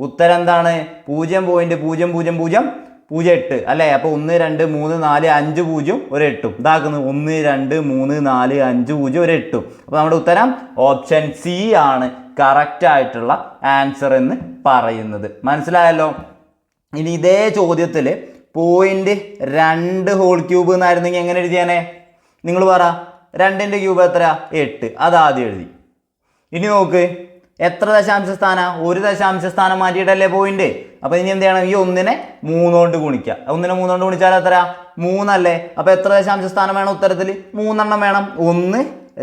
ഉത്തരം എന്താണ്? 0.0008 അല്ലേ? അപ്പോൾ 1 2 3 4 5 0 1 8 ഇതാക്കുന്നത് 1 2 3 4 5 0 1 8. അപ്പോൾ നമ്മുടെ ഉത്തരം ഓപ്ഷൻ സി ആണ് കറക്റ്റ് ആയിട്ടുള്ള ആൻസർ എന്ന് പറയുന്നത്. മനസ്സിലായല്ലോ? ഇനി ഇതേ ചോദ്യത്തിൽ 0.2 ഹോൾ ക്യൂബ് എന്നായിരുന്നെങ്കിൽ എങ്ങനെ എഴുതിയാനേ? നിങ്ങൾ പറ. 2ന്റെ ക്യൂബ് എത്ര? 8. അതാദ്യം എഴുതി. ഇനി നോക്ക്, എത്ര ദശാംശ സ്ഥാനം? 1 ദശാംശ സ്ഥാനം മാറ്റിയിട്ടല്ലേ പോയിന്റ്. അപ്പോൾ ഇനി എന്ത് ചെയ്യണം? ഈ 1നെ 3 കൊണ്ട് ഗുണിക്കുക. 1നെ 3 കൊണ്ട് ഗുണിച്ചാൽ എത്ര? 3 അല്ലേ? അപ്പോൾ എത്ര ദശാംശ സ്ഥാനം വേണം ഉത്തരത്തിൽ? 3 എണ്ണം വേണം. 1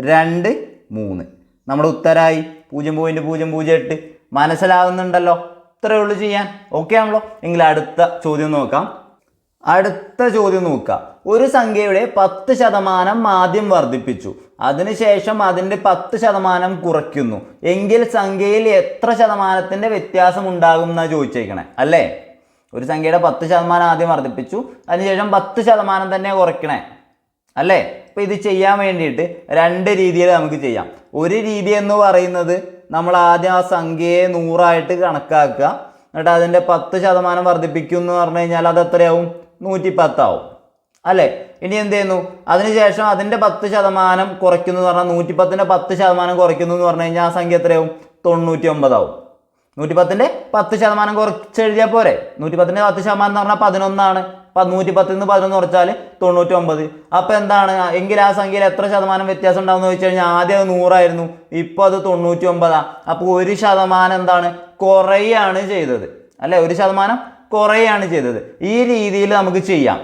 2 3 നമ്മുടെ ഉത്തരമായി 0.008. മനസ്സിലാവുന്നുണ്ടല്ലോ? ഇത്രയേ ഉള്ളൂ ചെയ്യാൻ. ഓക്കെ ആണല്ലോ? എങ്കിൽ അടുത്ത ചോദ്യം നോക്കാം. ഒരു സംഖ്യയുടെ 10% ആദ്യം വർദ്ധിപ്പിച്ചു, അതിനുശേഷം അതിൻ്റെ 10% കുറയ്ക്കുന്നു എങ്കിൽ സംഖ്യയിൽ എത്ര ശതമാനത്തിൻ്റെ വ്യത്യാസം ഉണ്ടാകും എന്നാണ് ചോദിച്ചേക്കണേ അല്ലേ? ഒരു സംഖ്യയുടെ 10% ആദ്യം വർദ്ധിപ്പിച്ചു, അതിനുശേഷം 10% തന്നെ കുറയ്ക്കണേ അല്ലേ? അപ്പോൾ ഇത് ചെയ്യാൻ വേണ്ടിയിട്ട് 2 രീതിയിൽ നമുക്ക് ചെയ്യാം. ഒരു രീതി എന്ന് പറയുന്നത് നമ്മൾ ആദ്യം ആ സംഖ്യയെ 100 കണക്കാക്കുക. എന്നിട്ട് അതിൻ്റെ 10% വർദ്ധിപ്പിക്കും എന്ന് പറഞ്ഞു കഴിഞ്ഞാൽ അത് എത്രയാവും? 110 ആവും അല്ലേ? ഇനി എന്ത് ചെയ്യുന്നു? അതിനുശേഷം അതിൻ്റെ 10% കുറയ്ക്കുന്നു എന്ന് പറഞ്ഞാൽ 110ൻ്റെ 10% കുറയ്ക്കുന്നു എന്ന് പറഞ്ഞു കഴിഞ്ഞാൽ ആ സംഖ്യ എത്രയാവും? 99 ആവും. 110ൻ്റെ 10% കുറച്ചെഴുതിയാൽ പോരെ? 110ൻ്റെ 10% എന്ന് പറഞ്ഞാൽ 11ആണ്. 110ൽ നിന്ന് 11 കുറച്ചാൽ 99. അപ്പോൾ എന്താണ്? എങ്കിൽ ആ സംഖ്യയിൽ എത്ര ശതമാനം വ്യത്യാസം ഉണ്ടാവും എന്ന് ചോദിച്ചു കഴിഞ്ഞാൽ ആദ്യം അത് 100 ആയിരുന്നു, ഇപ്പോൾ അത് 99. അപ്പോൾ 1% എന്താണ്? കുറയാണ് ചെയ്തത് അല്ലേ? 1% കുറയാണ് ചെയ്തത്. ഈ രീതിയിൽ നമുക്ക് ചെയ്യാം.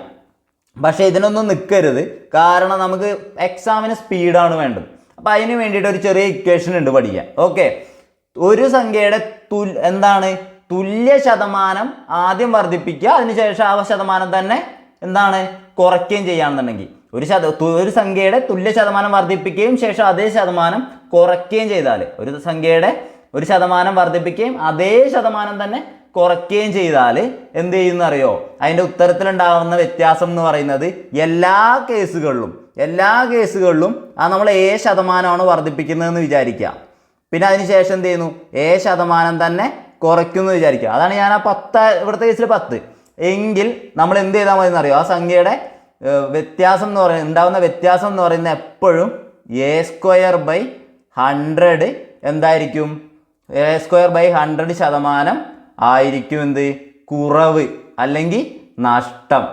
പക്ഷേ ഇതിനൊന്നും നിൽക്കരുത്, കാരണം നമുക്ക് എക്സാമിന് സ്പീഡാണ് വേണ്ടത്. അപ്പോൾ അതിന് വേണ്ടിയിട്ട് ഒരു ചെറിയ ഇക്വേഷൻ ഉണ്ട് പഠിക്കാൻ. ഓക്കെ, ഒരു സംഖ്യയുടെ എന്താണ് തുല്യ ശതമാനം ആദ്യം വർദ്ധിപ്പിക്കുക, അതിനുശേഷം ആ ശതമാനം തന്നെ എന്താണ് കുറയ്ക്കുകയും ചെയ്യുകയാണെന്നുണ്ടെങ്കിൽ ഒരു സംഖ്യയുടെ തുല്യ ശതമാനം വർദ്ധിപ്പിക്കുകയും ശേഷം അതേ ശതമാനം കുറയ്ക്കുകയും ചെയ്താൽ, ഒരു സംഖ്യയുടെ 1% വർദ്ധിപ്പിക്കുകയും അതേ ശതമാനം തന്നെ കുറയ്ക്കുകയും ചെയ്താൽ എന്ത് ചെയ്യുന്നറിയോ? അതിൻ്റെ ഉത്തരത്തിലുണ്ടാകുന്ന വ്യത്യാസം എന്ന് പറയുന്നത് എല്ലാ കേസുകളിലും ആ നമ്മൾ ശതമാനമാണ് വർദ്ധിപ്പിക്കുന്നതെന്ന് വിചാരിക്കുക. പിന്നെ അതിനുശേഷം എന്ത് ചെയ്യുന്നു? ശതമാനം തന്നെ കുറയ്ക്കുന്നു വിചാരിക്കുക. അതാണ് ഞാൻ ആ 10 ഇവിടുത്തെ കേസിൽ 10 എങ്കിൽ നമ്മൾ എന്ത് ചെയ്താൽ മതി എന്നറിയോ? ആ സംഖ്യയുടെ വ്യത്യാസം എന്ന് പറയുന്നത് ഉണ്ടാകുന്ന വ്യത്യാസം എന്ന് പറയുന്നത് എപ്പോഴും a²/100 എന്തായിരിക്കും? a²/100% ആയിരിക്കും എന്ത്? കുറവ് അല്ലെങ്കിൽ നഷ്ടം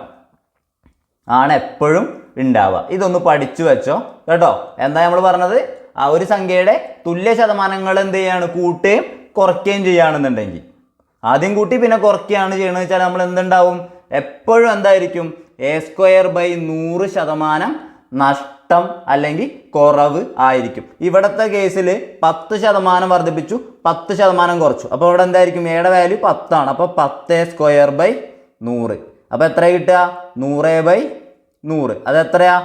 ആണ് എപ്പോഴും ഉണ്ടാവുക. ഇതൊന്ന് പഠിച്ചു വെച്ചോ കേട്ടോ. എന്താ നമ്മൾ പറഞ്ഞത്? ആ ഒരു സംഖ്യയുടെ തുല്യ ശതമാനങ്ങൾ എന്ത് ചെയ്യാണ്? കൂട്ടുകയും കുറയ്ക്കുകയും ചെയ്യുകയാണെന്നുണ്ടെങ്കിൽ ആദ്യം കൂട്ടി പിന്നെ കുറയ്ക്കുകയാണ് ചെയ്യണമെന്ന് വെച്ചാൽ നമ്മൾ എന്തുണ്ടാവും? എപ്പോഴും എന്തായിരിക്കും? a²/100% നഷ്ടം നഷ്ടം അല്ലെങ്കിൽ കുറവ് ആയിരിക്കും. ഇവിടുത്തെ കേസിൽ 10% വർദ്ധിപ്പിച്ചു, 10% കുറച്ചു. അപ്പോൾ ഇവിടെ എന്തായിരിക്കും? എയുടെ വാല്യൂ 10 ആണ്. അപ്പോൾ 10² 100. അപ്പോൾ എത്ര കിട്ടുക? 100/100. അതെത്രയാ?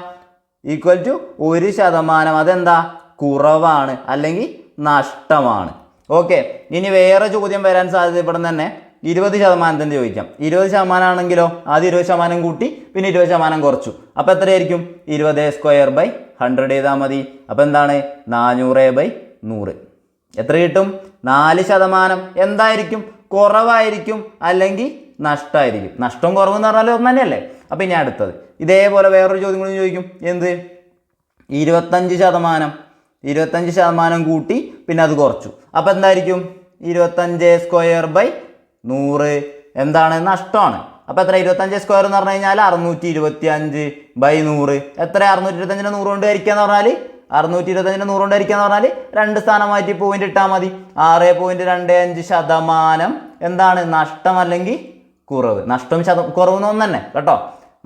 Equal to 1%. അതെന്താ? കുറവാണ് അല്ലെങ്കിൽ നഷ്ടമാണ്. ഓക്കെ, ഇനി വേറെ ചോദ്യം വരാൻ സാധ്യത ഇവിടെ തന്നെ 20% ചോദിക്കാം. 20% ആണെങ്കിലോ ആദ്യം 20% കൂട്ടി പിന്നെ 20% കുറച്ചു. അപ്പോൾ എത്രയായിരിക്കും? 20² 100 ചെയ്താൽ മതി. അപ്പോൾ എന്താണ്? 400/100. എത്ര കിട്ടും? 4%. എന്തായിരിക്കും? കുറവായിരിക്കും അല്ലെങ്കിൽ നഷ്ടമായിരിക്കും. നഷ്ടവും കുറവെന്ന് പറഞ്ഞാൽ ഒന്ന് തന്നെയല്ലേ. അപ്പോൾ ഇനി അടുത്തത് ഇതേപോലെ വേറൊരു ചോദ്യം കൂടി ചോദിക്കും. എന്ത്? 25% കൂട്ടി പിന്നെ അത് കുറച്ചു. അപ്പോൾ എന്തായിരിക്കും? 25²/100. എന്താണ്? നഷ്ടമാണ്. അപ്പോൾ എത്ര? 25² എന്ന് പറഞ്ഞു കഴിഞ്ഞാൽ 625/100. എത്ര? 625 100 കൊണ്ട് ഹരിക്കാന്ന് പറഞ്ഞാൽ 625 100 കൊണ്ട് ഹരിക്കാന്ന് പറഞ്ഞാൽ 2 സ്ഥാനം മാറ്റി പോയിന്റ് ഇട്ടാൽ മതി. 6.25% എന്താണ്? നഷ്ടം അല്ലെങ്കിൽ കുറവ്. നഷ്ടം കുറവ് ഒന്നും തന്നെ കേട്ടോ.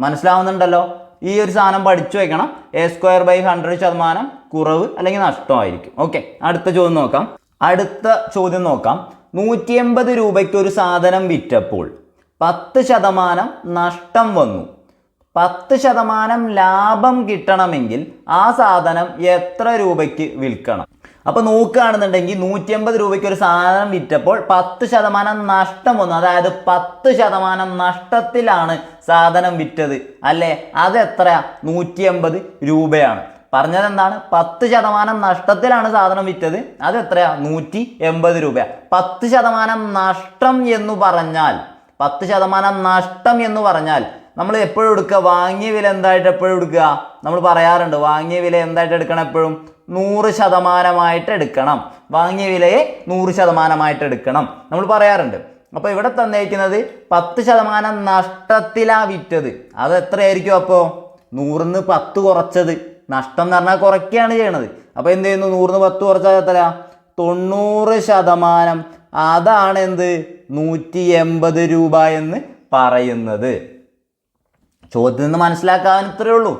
മനസ്സിലാവുന്നുണ്ടല്ലോ? ഈ ഒരു സാധനം പഠിച്ചു വെക്കണം. a²/100% കുറവ് അല്ലെങ്കിൽ നഷ്ടമായിരിക്കും. ഓക്കെ, അടുത്ത ചോദ്യം നോക്കാം. 180 രൂപയ്ക്ക് ഒരു സാധനം വിറ്റപ്പോൾ 10% നഷ്ടം വന്നു. 10% ലാഭം കിട്ടണമെങ്കിൽ ആ സാധനം എത്ര രൂപയ്ക്ക് വിൽക്കണം? അപ്പോൾ നോക്കുകയാണെന്നുണ്ടെങ്കിൽ 180 രൂപയ്ക്ക് ഒരു സാധനം വിറ്റപ്പോൾ 10% നഷ്ടം വന്നു. അതായത് 10% നഷ്ടത്തിലാണ് സാധനം വിറ്റത് അല്ലേ? അതെത്രയാ? 180 രൂപയാണ്. പറഞ്ഞത് എന്താണ്? 10% നഷ്ടത്തിലാണ് സാധനം വിറ്റത്. അതെത്രയാ? 180 രൂപ. 10% നഷ്ടം എന്ന് പറഞ്ഞാൽ 10% നഷ്ടം എന്ന് പറഞ്ഞാൽ നമ്മൾ എപ്പോഴും എടുക്കുക വാങ്ങിയ വില എന്തായിട്ട് എപ്പോഴും എടുക്കുക? നമ്മൾ പറയാറുണ്ട് വാങ്ങിയ വില എന്തായിട്ട് എടുക്കണം? എപ്പോഴും 100% എടുക്കണം. വാങ്ങിയ വിലയെ 100% എടുക്കണം നമ്മൾ പറയാറുണ്ട്. അപ്പോൾ ഇവിടെ തന്നേക്കുന്നത് 10% നഷ്ടത്തിലാണ് വിറ്റത്. അത് എത്രയായിരിക്കും? അപ്പോൾ 100ന്ന് 10 കുറച്ചത്. നഷ്ടം എന്ന് പറഞ്ഞാൽ കുറയ്ക്കുകയാണ് ചെയ്യണത്. അപ്പോൾ എന്ത് ചെയ്യുന്നു? 100ന്ന് 10 കുറച്ചാൽ എത്ര? 90%. അതാണ് എന്ത്? 180 രൂപ എന്ന് പറയുന്നത്. ചോദ്യത്തിൽ നിന്ന് മനസ്സിലാക്കാൻ ഇത്രയേ ഉള്ളൂ.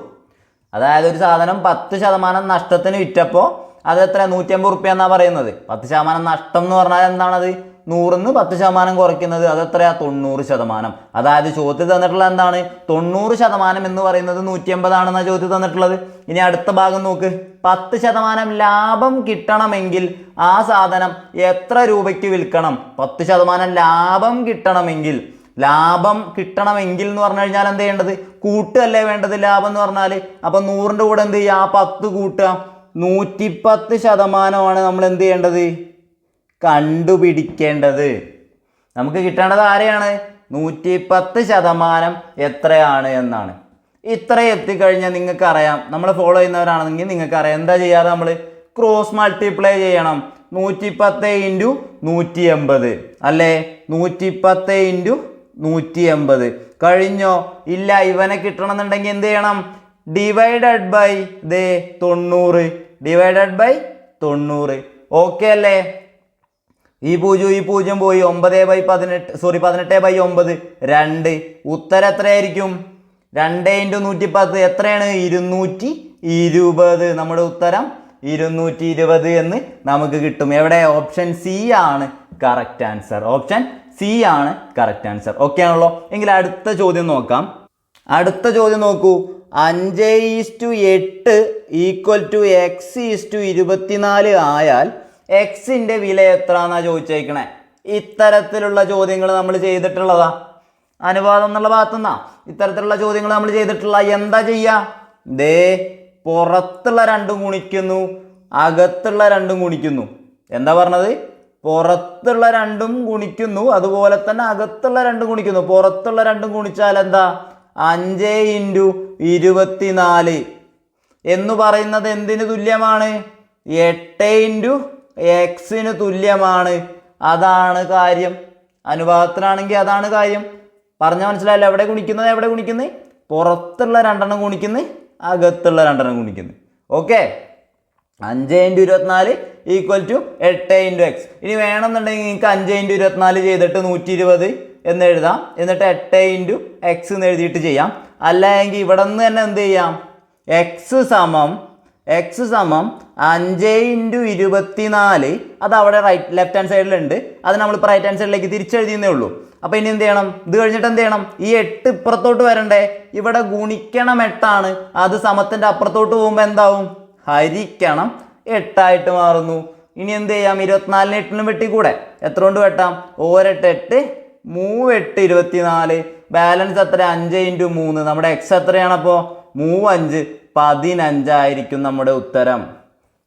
അതായത് ഒരു സാധനം 10% നഷ്ടത്തിന് വിറ്റപ്പോൾ അതെത്ര? 180 റുപ്യ എന്നാണ് പറയുന്നത്. 10% നഷ്ടം എന്ന് പറഞ്ഞാൽ എന്താണത്? 100ന്ന് 10% കുറയ്ക്കുന്നത്. അതെത്രയാ? 90%. അതായത് ചോദ്യത്തിൽ തന്നിട്ടുള്ള എന്താണ്? 90% എന്ന് പറയുന്നത് 180 ആണെന്നാണ് ചോദ്യത്തിൽ തന്നിട്ടുള്ളത്. ഇനി അടുത്ത ഭാഗം നോക്ക്. 10% ലാഭം കിട്ടണമെങ്കിൽ ആ സാധനം എത്ര രൂപയ്ക്ക് വിൽക്കണം? 10% ലാഭം കിട്ടണമെങ്കിൽ എന്ന് പറഞ്ഞു കഴിഞ്ഞാൽ എന്ത് ചെയ്യേണ്ടത്? കൂട്ടുകയല്ലേ വേണ്ടത് ലാഭം എന്ന് പറഞ്ഞാൽ. അപ്പം 100ൻ്റെ കൂടെ എന്ത് ചെയ്യുക? ആ 10 കൂട്ടുക. 110% നമ്മൾ എന്ത് ചെയ്യേണ്ടത്? കണ്ടുപിടിക്കേണ്ടത്. നമുക്ക് കിട്ടേണ്ടത് ആരെയാണ്? 110% എത്രയാണ് എന്നാണ്. ഇത്ര എത്തിക്കഴിഞ്ഞാൽ നിങ്ങൾക്ക് അറിയാം. നമ്മൾ ഫോളോ ചെയ്യുന്നവരാണെങ്കിൽ നിങ്ങൾക്ക് അറിയാം. എന്താ ചെയ്യാറ്? നമ്മൾ ക്രോസ് മൾട്ടിപ്ലൈ ചെയ്യണം. 110 × 180 അല്ലേ? 110 × 180 കഴിഞ്ഞോ? ഇല്ല. ഇവനെ കിട്ടണമെന്നുണ്ടെങ്കിൽ എന്ത് ചെയ്യണം? Divided by 90. ഓക്കെ അല്ലേ? ഈ 0 പോയി. 18/9 2. ഉത്തരം എത്രയായിരിക്കും? 2 × 110 എത്രയാണ്? 220. നമ്മുടെ ഉത്തരം 220 എന്ന് നമുക്ക് കിട്ടും. എവിടെ? ഓപ്ഷൻ സി ആണ് കറക്റ്റ് ആൻസർ. ഓപ്ഷൻ സി ആണ് കറക്റ്റ് ആൻസർ. ഓക്കെ ആണല്ലോ? എങ്കിൽ അടുത്ത ചോദ്യം നോക്കാം. അടുത്ത ചോദ്യം നോക്കൂ. 5:8 = x:24 ആയാൽ എക്സിൻ്റെ വില എത്ര എന്നാണ് ചോദിച്ചേക്കണേ. ഇത്തരത്തിലുള്ള ചോദ്യങ്ങൾ നമ്മൾ ചെയ്തിട്ടുള്ളതാ. അനുപാതം എന്നുള്ള ഭാഗത്തുനിന്നാ ഇത്തരത്തിലുള്ള ചോദ്യങ്ങൾ നമ്മൾ ചെയ്തിട്ടുള്ള. എന്താ ചെയ്യുക? പുറത്തുള്ള 2 ഗുണിക്കുന്നു, അകത്തുള്ള 2 ഗുണിക്കുന്നു. എന്താ പറഞ്ഞത്? പുറത്തുള്ള 2 ഗുണിക്കുന്നു, അതുപോലെ തന്നെ അകത്തുള്ള 2 ഗുണിക്കുന്നു. പുറത്തുള്ള 2 ഗുണിച്ചാൽ എന്താ? 5 × 24 എന്ന് പറയുന്നത് എന്തിന് തുല്യമാണ്? 8 × x തുല്യമാണ്. അതാണ് കാര്യം. അനുപാതത്തിനാണെങ്കിൽ അതാണ് കാര്യം. പറഞ്ഞാൽ മനസ്സിലായല്ലോ? എവിടെ ഗുണിക്കുന്നത്? പുറത്തുള്ള 2 ഗുണിക്കുന്നത്, അകത്തുള്ള 2 ഗുണിക്കുന്നത്. ഓക്കെ. 5 × 24 = 8 × x. ഇനി വേണമെന്നുണ്ടെങ്കിൽ നിങ്ങൾക്ക് 5 × 24 ചെയ്തിട്ട് 120 എന്ന് എഴുതാം. എന്നിട്ട് 8 × x എന്ന് എഴുതിയിട്ട് ചെയ്യാം. അല്ലെങ്കിൽ ഇവിടെ നിന്ന് തന്നെ എന്ത് ചെയ്യാം? എക്സ് സമം 5 × 24. അത് അവിടെ ലെഫ്റ്റ് ഹാൻഡ് സൈഡിലുണ്ട്. അത് നമ്മളിപ്പോൾ റൈറ്റ് ഹാൻഡ് സൈഡിലേക്ക് തിരിച്ചെഴുതിയെന്നേ ഉള്ളൂ. അപ്പോൾ ഇനി എന്ത് ചെയ്യണം? ഇത് കഴിഞ്ഞിട്ട് എന്ത് ചെയ്യണം? ഈ 8 ഇപ്പുറത്തോട്ട് വരണ്ടേ? ഇവിടെ ഗുണിക്കണം 8 അത് സമത്തിൻ്റെ അപ്പുറത്തോട്ട് പോകുമ്പോൾ എന്താവും? ഹരിക്കണം 8 മാറുന്നു. ഇനി എന്ത് ചെയ്യാം? 24 8 വെട്ടിക്കൂടെ? എത്ര കൊണ്ട് വെട്ടാം? 8 8 3 8 24. ബാലൻസ് എത്ര? 5 × 3. നമ്മുടെ എക്സ് എത്രയാണപ്പോൾ? 3 5 15 ആയിരിക്കും നമ്മുടെ ഉത്തരം.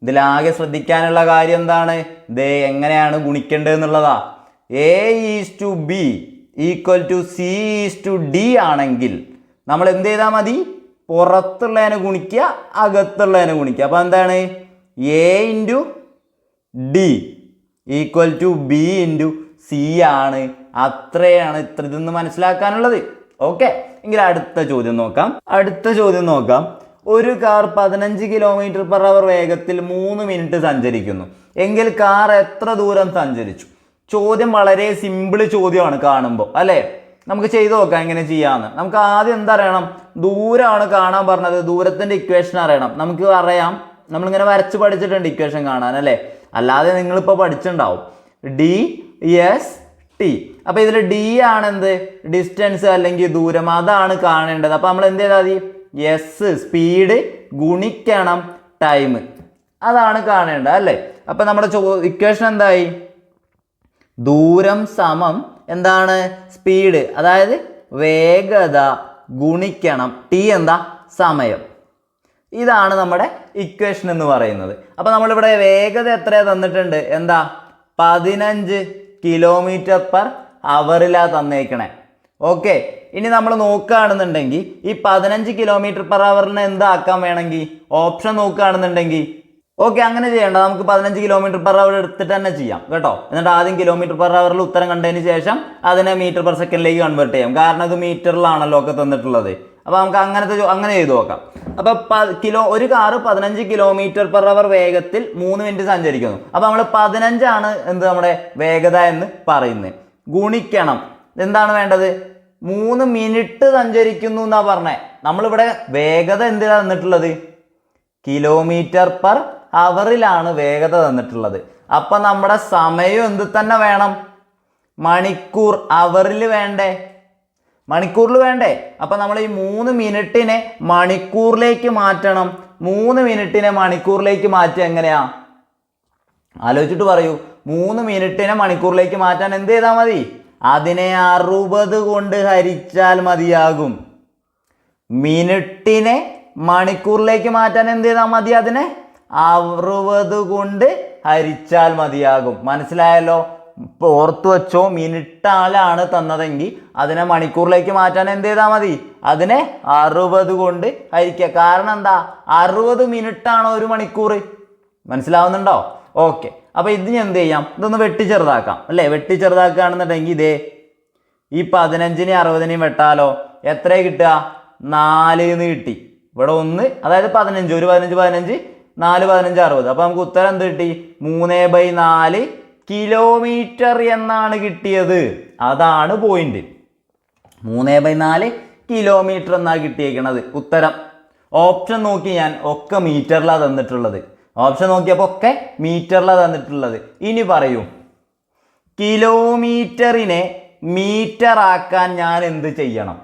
ഇതിലാകെ ശ്രദ്ധിക്കാനുള്ള കാര്യം എന്താണ്? ദേ എങ്ങനെയാണ് ഗുണിക്കേണ്ടതെന്നുള്ളതാ. A/B = C/D ആണെങ്കിൽ നമ്മൾ എന്ത് ചെയ്താൽ മതി? പുറത്തുള്ളതിനെ ഗുണിക്കുക, അകത്തുള്ളതിനെ ഗുണിക്കുക. അപ്പോൾ എന്താണ്? A/D = B × C ആണ്. അത്രയാണ് ഇതെന്ന് മനസ്സിലാക്കാനുള്ളത്. ഓക്കെ, എങ്കിൽ അടുത്ത ചോദ്യം നോക്കാം. ഒരു കാർ 15 km/h വേഗത്തിൽ 3 മിനിറ്റ് സഞ്ചരിക്കുന്നു എങ്കിൽ കാർ എത്ര ദൂരം സഞ്ചരിച്ചു? ചോദ്യം വളരെ സിമ്പിൾ ചോദ്യമാണ് കാണുമ്പോൾ, അല്ലേ? നമുക്ക് ചെയ്തു നോക്കാം എങ്ങനെ ചെയ്യാമെന്ന്. നമുക്ക് ആദ്യം എന്തറിയണം? ദൂരമാണ് കാണാൻ പറഞ്ഞത്. ദൂരത്തിൻ്റെ ഇക്വേഷൻ അറിയണം. നമുക്ക് അറിയാം, നമ്മളിങ്ങനെ വരച്ച് പഠിച്ചിട്ടുണ്ട് ഇക്വേഷൻ കാണാൻ, അല്ലേ? അല്ലാതെ നിങ്ങളിപ്പോൾ പഠിച്ചിട്ടുണ്ടാവും. DST. അപ്പോൾ ഇതിൽ D ആണ് എന്ത്? ഡിസ്റ്റൻസ് അല്ലെങ്കിൽ ദൂരം, അതാണ് കാണേണ്ടത്. അപ്പോൾ നമ്മൾ എന്ത് ചെയ്താൽ മതി? എസ് സ്പീഡ് ഗുണിക്കണം ടൈം, അതാണ് കാണേണ്ടത്, അല്ലേ? അപ്പോൾ നമ്മുടെ ഇക്വേഷൻ എന്തായി? ദൂരം സമം എന്താണ്? സ്പീഡ്, അതായത് വേഗത ഗുണിക്കണം ടി എന്താ? സമയം. ഇതാണ് നമ്മുടെ ഇക്വേഷൻ എന്ന് പറയുന്നത്. അപ്പോൾ നമ്മളിവിടെ വേഗത എത്ര തന്നിട്ടുണ്ട്? എന്താ? 15 km/h തന്നേക്കണേ. ഓക്കെ, ഇനി നമ്മൾ നോക്കുകയാണെന്നുണ്ടെങ്കിൽ ഈ 15 km/h എന്താക്കാൻ വേണമെങ്കിൽ ഓപ്ഷൻ നോക്കുകയാണെന്നുണ്ടെങ്കിൽ ഓക്കെ, അങ്ങനെ ചെയ്യേണ്ട. നമുക്ക് 15 km/h എടുത്തിട്ട് തന്നെ ചെയ്യാം കേട്ടോ. എന്നിട്ട് ആദ്യം km/h ഉത്തരം കണ്ടതിന് ശേഷം അതിനെ m/s കൺവേർട്ട് ചെയ്യാം. കാരണം ഇത് മീറ്ററിലാണല്ലോ ഒക്കെ തന്നിട്ടുള്ളത്. അപ്പോൾ നമുക്ക് അങ്ങനെ ചെയ്ത് നോക്കാം. അപ്പോൾ ഒരു കാറ് 15 km/h വേഗത്തിൽ 3 മിനിറ്റ് സഞ്ചരിക്കുന്നു. അപ്പോൾ നമ്മൾ 15 ആണ് നമ്മുടെ വേഗത എന്ന് പറയുന്നത്. ഗുണിക്കണം എന്താണ് വേണ്ടത്? 3 മിനിറ്റ് സഞ്ചരിക്കുന്നു എന്നാ പറഞ്ഞേ. നമ്മളിവിടെ വേഗത എന്തിനാ തന്നിട്ടുള്ളത്? km/h വേഗത തന്നിട്ടുള്ളത്. അപ്പം നമ്മുടെ സമയം എന്ത് തന്നെ വേണം? മണിക്കൂർ. അവറിൽ വേണ്ടേ? മണിക്കൂറിൽ വേണ്ടേ? അപ്പം നമ്മൾ ഈ 3 മിനിറ്റിനെ മണിക്കൂറിലേക്ക് മാറ്റണം. 3 മിനിറ്റിനെ മണിക്കൂറിലേക്ക് മാറ്റുക എങ്ങനെയാ? ആലോചിച്ചിട്ട് പറയൂ. 3 മിനിറ്റിനെ മണിക്കൂറിലേക്ക് മാറ്റാൻ എന്ത് ചെയ്താൽ മതി? അതിനെ 60 കൊണ്ട് ഹരിച്ചാൽ മതിയാകും. മിനിറ്റിനെ മണിക്കൂറിലേക്ക് മാറ്റാൻ എന്ത് ചെയ്താൽ മതി? അതിനെ 60 കൊണ്ട് ഹരിച്ചാൽ മതിയാകും. മനസ്സിലായല്ലോ? ഇപ്പോൾ ഓർത്തു വെച്ചോ, മിനിറ്റാലാണ് തന്നതെങ്കിൽ അതിനെ മണിക്കൂറിലേക്ക് മാറ്റാൻ എന്ത് ചെയ്താൽ മതി? അതിനെ 60 കൊണ്ട് ഹരിക്കുക. കാരണം എന്താ? 60 മിനിറ്റാണ് ഒരു മണിക്കൂർ. മനസ്സിലാവുന്നുണ്ടോ? ഓക്കെ, അപ്പോൾ ഇതിന് എന്ത് ചെയ്യാം? ഇതൊന്ന് വെട്ടിച്ചെറുതാക്കാം, അല്ലേ? വെട്ടിച്ചെറുതാക്കുകയാണെന്നുണ്ടെങ്കിൽ ഇതേ ഈ 15നെയും 60നെയും വെട്ടാലോ? എത്ര കിട്ടുക? 4 എന്ന് കിട്ടി. ഇവിടെ 1, അതായത് 15, ഒരു 15 15 4 15 60. അപ്പോൾ നമുക്ക് ഉത്തരം എന്ത് കിട്ടി? 3/4 കിലോമീറ്റർ എന്നാണ് കിട്ടിയത്. അതാണ് പോയിന്റ്. 3/4 കിലോമീറ്റർ എന്നാണ് കിട്ടിയേക്കണത് ഉത്തരം. ഓപ്ഷൻ നോക്കി ഞാൻ ഒക്കെ മീറ്ററിലാണ് തന്നിട്ടുള്ളത്. ഓപ്ഷൻ നോക്കിയപ്പോൾ ഒക്കെ മീറ്ററിലാണ് തന്നിട്ടുള്ളത്. ഇനി പറയൂ, കിലോമീറ്ററിനെ മീറ്റർ ആക്കാൻ ഞാൻ എന്ത് ചെയ്യണം?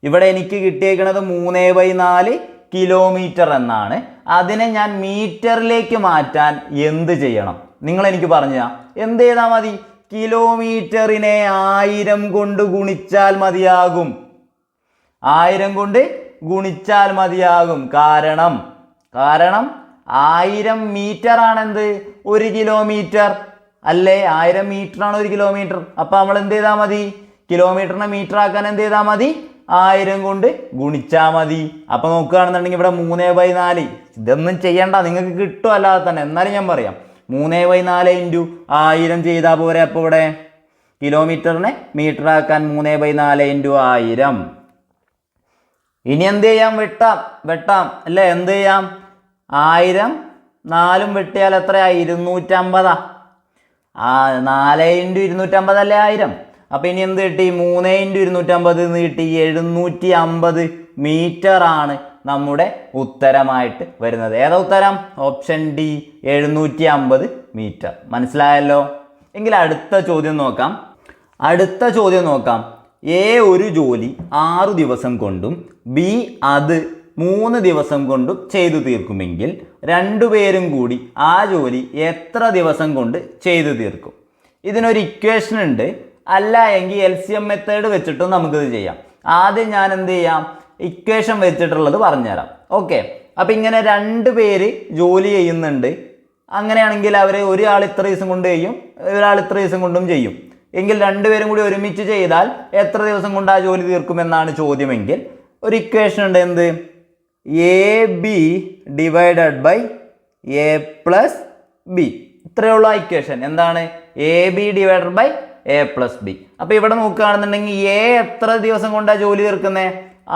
ഇവിടെ എനിക്ക് കിട്ടിയേക്കുന്നത് 3/4 കിലോമീറ്റർ എന്നാണ്. അതിനെ ഞാൻ മീറ്ററിലേക്ക് മാറ്റാൻ എന്ത് ചെയ്യണം? നിങ്ങൾ എനിക്ക് പറഞ്ഞാൽ എന്ത് ചെയ്താൽ മതി? കിലോമീറ്ററിനെ 1000 കൊണ്ട് ഗുണിച്ചാൽ മതിയാകും. 1000 കൊണ്ട് ഗുണിച്ചാൽ മതിയാകും. കാരണം 1000 മീറ്റർ ആണെന്ത്? 1 കിലോമീറ്റർ അല്ലേ? 1000 മീറ്റർ ആണ് 1 കിലോമീറ്റർ. അപ്പം നമ്മൾ എന്ത് ചെയ്താൽ മതി? കിലോമീറ്ററിനെ മീറ്റർ ആക്കാൻ എന്ത് ചെയ്താൽ മതി? 1000 കൊണ്ട് ഗുണിച്ചാൽ മതി. അപ്പം നോക്കുകയാണെന്നുണ്ടെങ്കിൽ ഇവിടെ 3/4. ഇതൊന്നും ചെയ്യണ്ട, നിങ്ങൾക്ക് കിട്ടും അല്ലാതെ തന്നെ. എന്നാലും ഞാൻ പറയാം, 3/4 × 1000 ചെയ്താൽ പോരെ. അപ്പോൾ ഇവിടെ കിലോമീറ്ററിനെ മീറ്റർ ആക്കാൻ 3/4 × 1000. ഇനി എന്ത് ചെയ്യാം? വെട്ടാം അല്ലേ? എന്ത് ചെയ്യാം? 1000 4 വെട്ടിയാൽ എത്രയാ? 250. 4 × 250 അല്ലേ 1000. അപ്പം ഇനി എന്ത് കിട്ടി? 3 × 250 എന്ന് കിട്ടി. 750 മീറ്റർ ആണ് നമ്മുടെ ഉത്തരമായിട്ട് വരുന്നത്. ഏതാ ഉത്തരം? Option D 750 metre. മനസ്സിലായല്ലോ? എങ്കിൽ അടുത്ത ചോദ്യം നോക്കാം. എ ഒരു ജോലി 6 ദിവസം കൊണ്ടും ബി അത് 3 ദിവസം കൊണ്ടും ചെയ്തു തീർക്കുമെങ്കിൽ രണ്ടുപേരും കൂടി ആ ജോലി എത്ര ദിവസം കൊണ്ട് ചെയ്തു തീർക്കും? ഇതിനൊരു ഇക്വേഷൻ ഉണ്ട്. അല്ല എങ്കിൽ LCM മെത്തേഡ് വെച്ചിട്ടും നമുക്കിത് ചെയ്യാം. ആദ്യം ഞാൻ എന്ത് ചെയ്യാം? ഇക്വേഷൻ വെച്ചിട്ടുള്ളത് പറഞ്ഞുതരാം. ഓക്കെ, അപ്പം ഇങ്ങനെ 2 പേര് ജോലി ചെയ്യുന്നുണ്ട്. അങ്ങനെയാണെങ്കിൽ അവർ ഒരാൾ ഇത്ര ദിവസം കൊണ്ട് ചെയ്യും, ഒരാൾ ഇത്ര ദിവസം കൊണ്ടും ചെയ്യും. എങ്കിൽ രണ്ടുപേരും കൂടി ഒരുമിച്ച് ചെയ്താൽ എത്ര ദിവസം കൊണ്ട് ആ ജോലി തീർക്കുമെന്നാണ് ചോദ്യമെങ്കിൽ ഒരു ഇക്വേഷൻ ഉണ്ട്. എന്ത്? AB divided by A plus B. ഇത്രയേ ഉള്ളൂ ആ ഇക്വേഷൻ. എന്താണ്? AB divided by A plus B. അപ്പോൾ ഇവിടെ നോക്കുകയാണെന്നുണ്ടെങ്കിൽ A എത്ര ദിവസം കൊണ്ടാണ് ജോലി തീർക്കുന്നത്?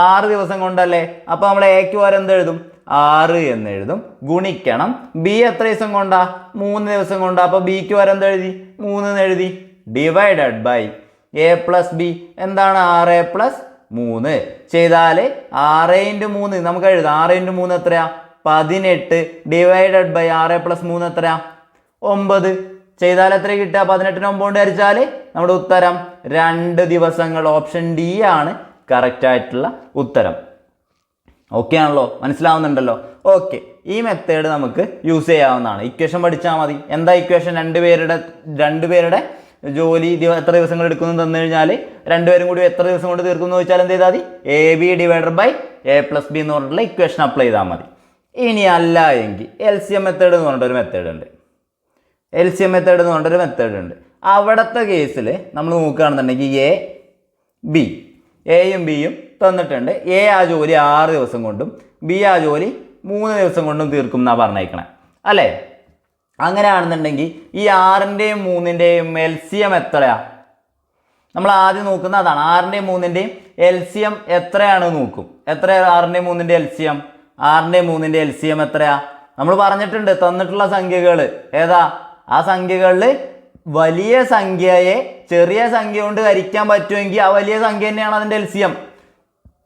6 ദിവസം കൊണ്ടല്ലേ. അപ്പോൾ നമ്മൾ Aക്ക് പകരം എന്ത് എഴുതും? 6 എന്ന് എഴുതും. ഗുണിക്കണം B എത്ര ദിവസം കൊണ്ടാ? 3 ദിവസം കൊണ്ടാ. അപ്പോൾ Bക്ക് പകരം എന്ത് എഴുതി? 3 എന്ന് എഴുതി. Divided by A plus B. എന്താണ്? 6 പ്ലസ് 3 ചെയ്താൽ 6 × 3 നമുക്ക് എഴുതാം. 6 × 3 എത്രയാ? 18. ഡിവൈഡഡ് ബൈ 6 പ്ലസ് 3 എത്രയാ? 9. ചെയ്താൽ എത്ര കിട്ടുക? 18നെ 9 കൊണ്ട് ഹരിച്ചാൽ നമ്മുടെ ഉത്തരം 2 ദിവസങ്ങൾ. ഓപ്ഷൻ ഡി ആണ് കറക്റ്റ് ആയിട്ടുള്ള ഉത്തരം. ഓക്കെ ആണല്ലോ? മനസ്സിലാവുന്നുണ്ടല്ലോ? ഓക്കെ, ഈ മെത്തേഡ് നമുക്ക് യൂസ് ചെയ്യാവുന്നതാണ്. ഇക്വേഷൻ പഠിച്ചാൽ മതി. എന്താ ഇക്വേഷൻ? രണ്ടുപേരുടെ ജോലി എത്ര ദിവസങ്ങൾ എടുക്കുന്നു തന്നു കഴിഞ്ഞാൽ രണ്ടുപേരും കൂടി എത്ര ദിവസം കൊണ്ട് തീർക്കുന്നു ചോദിച്ചാൽ എന്ത് ചെയ്താൽ മതി? AB divided by A plus B എന്ന് പറഞ്ഞിട്ടുള്ള ഇക്വേഷൻ അപ്ലൈ ചെയ്താൽ മതി. ഇനി അല്ല എങ്കിൽ LCM മെത്തേഡ് എന്ന് പറഞ്ഞിട്ടൊരു മെത്തേഡ് ഉണ്ട്. അവിടുത്തെ കേസിൽ നമ്മൾ നോക്കുകയാണെന്നുണ്ടെങ്കിൽ എയും ബിയും തന്നിട്ടുണ്ട്. A ആ ജോലി 6 ദിവസം കൊണ്ടും B ആ ജോലി 3 ദിവസം കൊണ്ടും തീർക്കും എന്നാണ് പറഞ്ഞേക്കണേ അല്ലേ? അങ്ങനെയാണെന്നുണ്ടെങ്കിൽ ഈ 6ൻ്റെയും 3ൻ്റെയും LCM എത്രയാ? നമ്മൾ ആദ്യം നോക്കുന്ന അതാണ്. 6ൻ്റെയും 3ൻ്റെയും LCM എത്രയാണ് നോക്കും. എത്ര 6ൻ്റെയും 3ൻ്റെയും LCM? 6ൻ്റെയും 3ൻ്റെയും LCM എത്രയാ? നമ്മൾ പറഞ്ഞിട്ടുണ്ട്. തന്നിട്ടുള്ള സംഖ്യകൾ ഏതാ? ആ സംഖ്യകളിൽ വലിയ സംഖ്യയെ ചെറിയ സംഖ്യ കൊണ്ട് ഹരിക്കാൻ പറ്റുമെങ്കിൽ ആ വലിയ സംഖ്യ തന്നെയാണ് അതിൻ്റെ LCM.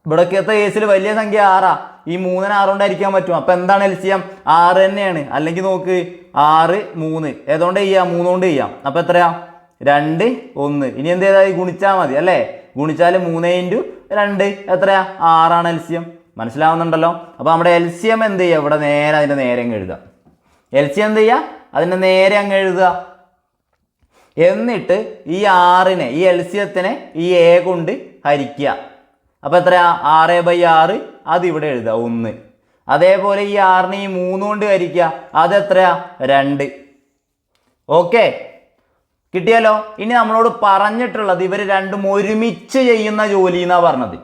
ഇവിടേക്കത്തെ കേസിൽ വലിയ സംഖ്യ 6. ഈ 3നെ 6 കൊണ്ട് ഹരിക്കാൻ പറ്റും. അപ്പം എന്താണ് LCM? 6 തന്നെയാണ്. അല്ലെങ്കിൽ നോക്ക് 6 3 ഏതുകൊണ്ട് ചെയ്യാം? 3 കൊണ്ട് ചെയ്യാം. അപ്പം എത്രയാ? 2 1. ഇനി എന്ത് ചെയ്താൽ ഗുണിച്ചാൽ മതി അല്ലേ? ഗുണിച്ചാൽ 3 × 2 എത്രയാ? 6 ആണ് LCM. മനസ്സിലാവുന്നുണ്ടല്ലോ? അപ്പോൾ നമ്മുടെ LCM എന്ത് ചെയ്യുക? ഇവിടെ നേരെ അതിൻ്റെ നേരെ അങ്ങ് എഴുതുക. LCM എന്ത് ചെയ്യുക? അതിൻ്റെ നേരെ അങ്ങ് എഴുതുക. എന്നിട്ട് ഈ 6നെ ഈ LCMത്തിനെ ഈ A കൊണ്ട് ഹരിക്കുക. അപ്പോൾ എത്രയാ? 6/6. അത് ഇവിടെ എഴുതുക 1. അതേപോലെ ഈ 6നെ ഈ 3 കൊണ്ട് ഹരിക്കുക. അതെത്രയാ? 2. ഓക്കെ, കിട്ടിയല്ലോ? ഇനി നമ്മളോട് പറഞ്ഞിട്ടുള്ളത് ഇവർ രണ്ടും ഒരുമിച്ച് ചെയ്യുന്ന ജോലി എന്നാണ് പറഞ്ഞത്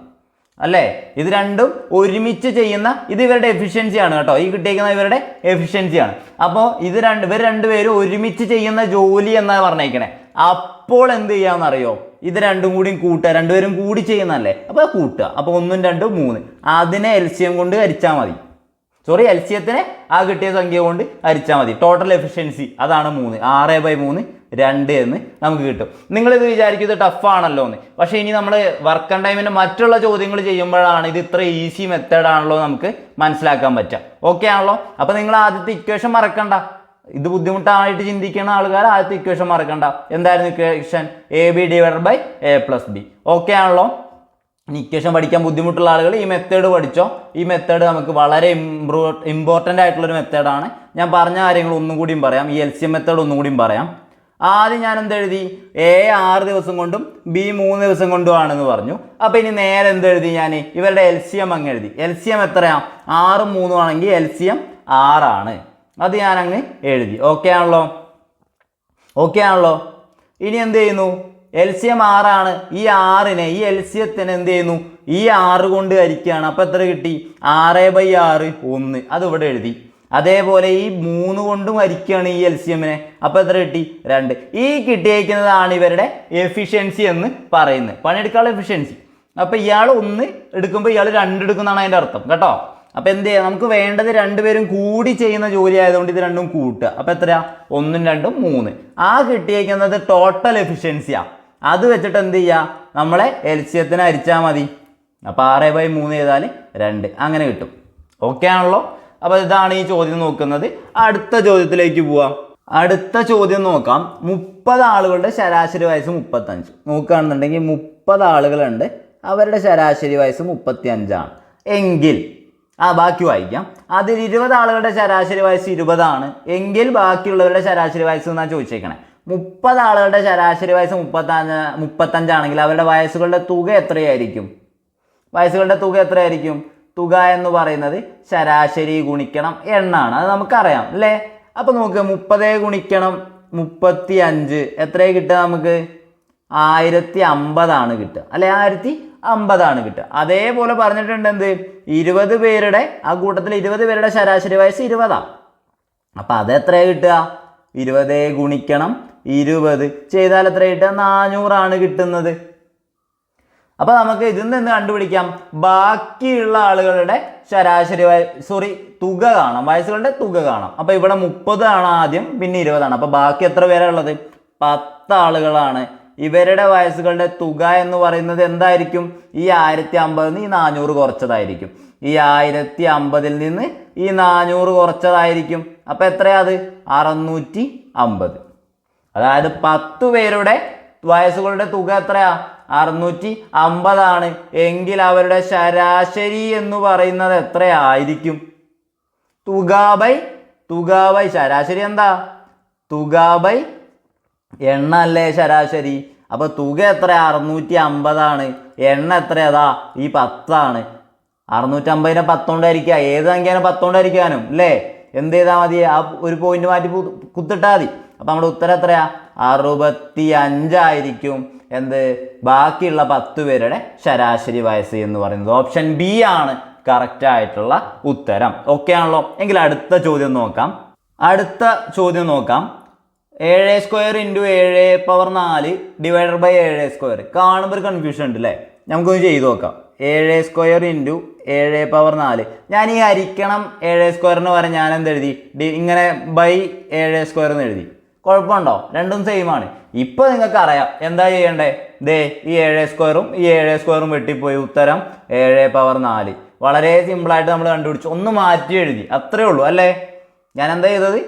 അല്ലേ? ഇത് രണ്ടും ഒരുമിച്ച് ചെയ്യുന്ന ഇത് ഇവരുടെ എഫിഷ്യൻസിയാണ് കേട്ടോ. ഈ കിട്ടിയിരിക്കുന്ന ഇവരുടെ എഫിഷ്യൻസിയാണ്. അപ്പോൾ ഇവർ രണ്ടുപേരും ഒരുമിച്ച് ചെയ്യുന്ന ജോലി എന്നാണ് പറഞ്ഞേക്കണേ. അപ്പോൾ എന്ത് ചെയ്യാമെന്നറിയോ? ഇത് രണ്ടും കൂടിയും കൂട്ടുക. രണ്ടുപേരും കൂടി ചെയ്യുന്നതല്ലേ? അപ്പോൾ കൂട്ടുക. അപ്പോൾ 1 2 3 അതിനെ LCM കൊണ്ട് ഹരിച്ചാൽ മതി. LCMത്തിനെ ആ കിട്ടിയ സംഖ്യ കൊണ്ട് ഹരിച്ചാൽ മതി. ടോട്ടൽ എഫിഷ്യൻസി അതാണ് 3. 6/3 2 എന്ന് നമുക്ക് കിട്ടും. നിങ്ങളിത് വിചാരിക്കും ഇത് ടഫാണല്ലോ എന്ന്. പക്ഷേ ഇനി നമ്മൾ വർക്ക് ആൻഡ് ടൈമിൻ്റെ മറ്റുള്ള ചോദ്യങ്ങൾ ചെയ്യുമ്പോഴാണ് ഇത് ഇത്ര ഈസി മെത്തേഡാണല്ലോ നമുക്ക് മനസ്സിലാക്കാൻ പറ്റുക. ഓക്കെ ആണല്ലോ? അപ്പോൾ നിങ്ങൾ ആദ്യത്തെ ഇക്വേഷൻ മറക്കണ്ട. ഇത് ബുദ്ധിമുട്ടായിട്ട് ചിന്തിക്കുന്ന ആൾക്കാർ ആദ്യത്തെ ഇക്വേഷൻ മറക്കണ്ട. എന്തായിരുന്നു equation? AB divided by A plus B. Okay ആണല്ലോ? ഇനി ഇക്വേഷൻ പഠിക്കാൻ ബുദ്ധിമുട്ടുള്ള ആളുകൾ ഈ മെത്തേഡ് പഠിച്ചോ. ഈ മെത്തേഡ് നമുക്ക് വളരെ ഇമ്പോർട്ടൻ്റ് ആയിട്ടുള്ളൊരു മെത്തേഡാണ്. ഞാൻ പറഞ്ഞ കാര്യങ്ങൾ ഒന്നും കൂടിയും പറയാം. ഈ LCM മെത്തേഡ് ഒന്നും കൂടിയും പറയാം. ആദ്യം ഞാൻ എന്തെഴുതി? A 6 ദിവസം കൊണ്ടും B 3 ദിവസം കൊണ്ടുമാണെന്ന് പറഞ്ഞു. അപ്പോൾ ഇനി നേരെ എന്തെഴുതി? ഞാൻ ഇവരുടെ LCM അങ്ങ് എഴുതി. LCM എത്രയാണ്? 6 3 ആണെങ്കിൽ LCM 6 ആണ്. അത് ഞാൻ അങ്ങ് എഴുതി. ഓക്കെ ആണല്ലോ? ഇനി എന്ത് ചെയ്യുന്നു? LCM 6 ആണ്. ഈ 6നെ ഈ LCMത്തിനെ എന്ത് ചെയ്യുന്നു? ഈ 6 കൊണ്ട് ഹരിക്കുകയാണ്. അപ്പോൾ എത്ര കിട്ടി? 6/6 1. അത് ഇവിടെ എഴുതി. അതേപോലെ ഈ 3 കൊണ്ടും ഹരിക്കുകയാണ് ഈ LCMനെ. അപ്പോൾ എത്ര കിട്ടി? 2. ഈ കിട്ടിയേക്കുന്നതാണ് ഇവരുടെ എഫിഷ്യൻസി എന്ന് പറയുന്നത്. പണിയെടുക്കാനുള്ള എഫിഷ്യൻസി. അപ്പോൾ ഇയാൾ 1 എടുക്കുമ്പോൾ ഇയാൾ 2 എടുക്കുന്നതാണ് അതിൻ്റെ അർത്ഥം കേട്ടോ. അപ്പോൾ എന്ത് ചെയ്യുക? നമുക്ക് വേണ്ടത് രണ്ടുപേരും കൂടി ചെയ്യുന്ന ജോലി ആയതുകൊണ്ട് ഇത് രണ്ടും കൂട്ടുക. അപ്പോൾ എത്രയാ? 1 2 3. ആ കിട്ടിയേക്കുന്നത് ടോട്ടൽ എഫിഷ്യൻസിയാണ്. അത് വെച്ചിട്ട് എന്ത് ചെയ്യുക? നമ്മളെ LCMത്തിനെ ഹരിച്ചാൽ മതി. അപ്പോൾ 6/3 ചെയ്താൽ 2 അങ്ങനെ കിട്ടും. ഓക്കെ ആണല്ലോ? അപ്പോൾ ഇതാണ് ഈ ചോദ്യം നോക്കുന്നത്. അടുത്ത ചോദ്യത്തിലേക്ക് പോവാം. അടുത്ത ചോദ്യം നോക്കാം. 30 ആളുകളുടെ ശരാശരി വയസ്സ് 35. നോക്കുകയാണെന്നുണ്ടെങ്കിൽ 30 ആളുകളുണ്ട്, അവരുടെ ശരാശരി വയസ്സ് 35 എങ്കിൽ ബാക്കി വായിക്കാം. അതിൽ 20 ആളുകളുടെ ശരാശരി വയസ്സ് 20 എങ്കിൽ ബാക്കിയുള്ളവരുടെ ശരാശരി വയസ്സ് എന്നാണ് ചോദിച്ചേക്കണേ. 30 ആളുകളുടെ ശരാശരി വയസ്സ് 35 അവരുടെ വയസ്സുകളുടെ തുക എത്രയായിരിക്കും? വയസ്സുകളുടെ തുക എത്രയായിരിക്കും? തുക എന്ന് പറയുന്നത് ശരാശരി ഗുണിക്കണം എണ്ണാണ്. അത് നമുക്കറിയാം അല്ലേ? അപ്പോൾ നോക്ക്, 30 ഗുണിക്കണം 35 എത്രയാണ് കിട്ടുക? നമുക്ക് 1050 കിട്ടുക അല്ലെ? 1050 കിട്ടുക. അതേപോലെ പറഞ്ഞിട്ടുണ്ട് എന്ത്, 20 പേരുടെ ആ കൂട്ടത്തിൽ 20 പേരുടെ ശരാശരി വയസ്സ് 20. അപ്പം അതെത്രയാണ് കിട്ടുക? 20 ഗുണിക്കണം 20 ചെയ്താൽ എത്ര കിട്ടുക? 400 കിട്ടുന്നത്. അപ്പോൾ നമുക്ക് ഇതിൽ നിന്ന് കണ്ടുപിടിക്കാം ബാക്കിയുള്ള ആളുകളുടെ ശരാശരി തുക കാണാം, വയസ്സുകളുടെ തുക കാണാം. അപ്പോൾ ഇവിടെ 30 ആദ്യം, പിന്നെ 20. അപ്പോൾ ബാക്കി എത്ര പേരാണ് ഉള്ളത്? 10 ആളുകളാണ്. ഇവരുടെ വയസ്സുകളുടെ തുക എന്ന് പറയുന്നത് എന്തായിരിക്കും? ഈ 1050 ഈ 400 കുറച്ചതായിരിക്കും. ഈ 1050 നിന്ന് ഈ 400 കുറച്ചതായിരിക്കും. അപ്പോൾ എത്രയാ അത്? 650. അതായത് 10 പേരുടെ വയസ്സുകളുടെ തുക എത്രയാ? 650 എങ്കിൽ അവരുടെ ശരാശരി എന്ന് പറയുന്നത് എത്രയായിരിക്കും? തുക ബൈ ശരാശരി എന്താ? തുക ബൈ എണ്ണ അല്ലേ ശരാശരി. അപ്പോൾ തുക എത്ര? 650. എണ്ണ എത്രയാ? ഈ 10. 650നെ 10 കൊണ്ടായിരിക്കുക. ഏത് സംഖ്യനെ 10 കൊണ്ടായിരിക്കാനും അല്ലേ? എന്ത് ചെയ്താൽ മതി? ആ ഒരു പോയിന്റ് മാറ്റി കുത്തിട്ടാൽ മതി. അപ്പം നമ്മുടെ ഉത്തരം എത്രയാ? 65 എന്ത്? ബാക്കിയുള്ള 10 പേരുടെ ശരാശരി വയസ്സ് എന്ന് പറയുന്നത്. ഓപ്ഷൻ ബി ആണ് കറക്റ്റ് ആയിട്ടുള്ള ഉത്തരം. ഓക്കെ ആണല്ലോ? എങ്കിൽ അടുത്ത ചോദ്യം നോക്കാം. 7² × 7⁴ ഡിവൈഡഡ് ബൈ 7². കാണുമ്പോൾ ഒരു കൺഫ്യൂഷൻ ഉണ്ട് അല്ലേ? നമുക്കൊന്ന് ചെയ്ത് നോക്കാം. 7² × 7⁴. ഞാൻ ഈ ഹരിക്കണം 7² വരെ ഞാൻ എന്തെഴുതി? ഇങ്ങനെ ബൈ 7² എന്ന് എഴുതി. കുഴപ്പമുണ്ടോ? രണ്ടും സെയിം ആണ്. ഇപ്പോൾ നിങ്ങൾക്ക് അറിയാം എന്താ ചെയ്യണ്ടേ? ഈ 7² ഈ 7² വെട്ടിപ്പോയി. ഉത്തരം 7⁴. വളരെ സിമ്പിളായിട്ട് നമ്മൾ കണ്ടുപിടിച്ചു. ഒന്ന് മാറ്റി എഴുതി, അത്രേ ഉള്ളൂ അല്ലേ? ഞാൻ എന്താ ചെയ്തത്?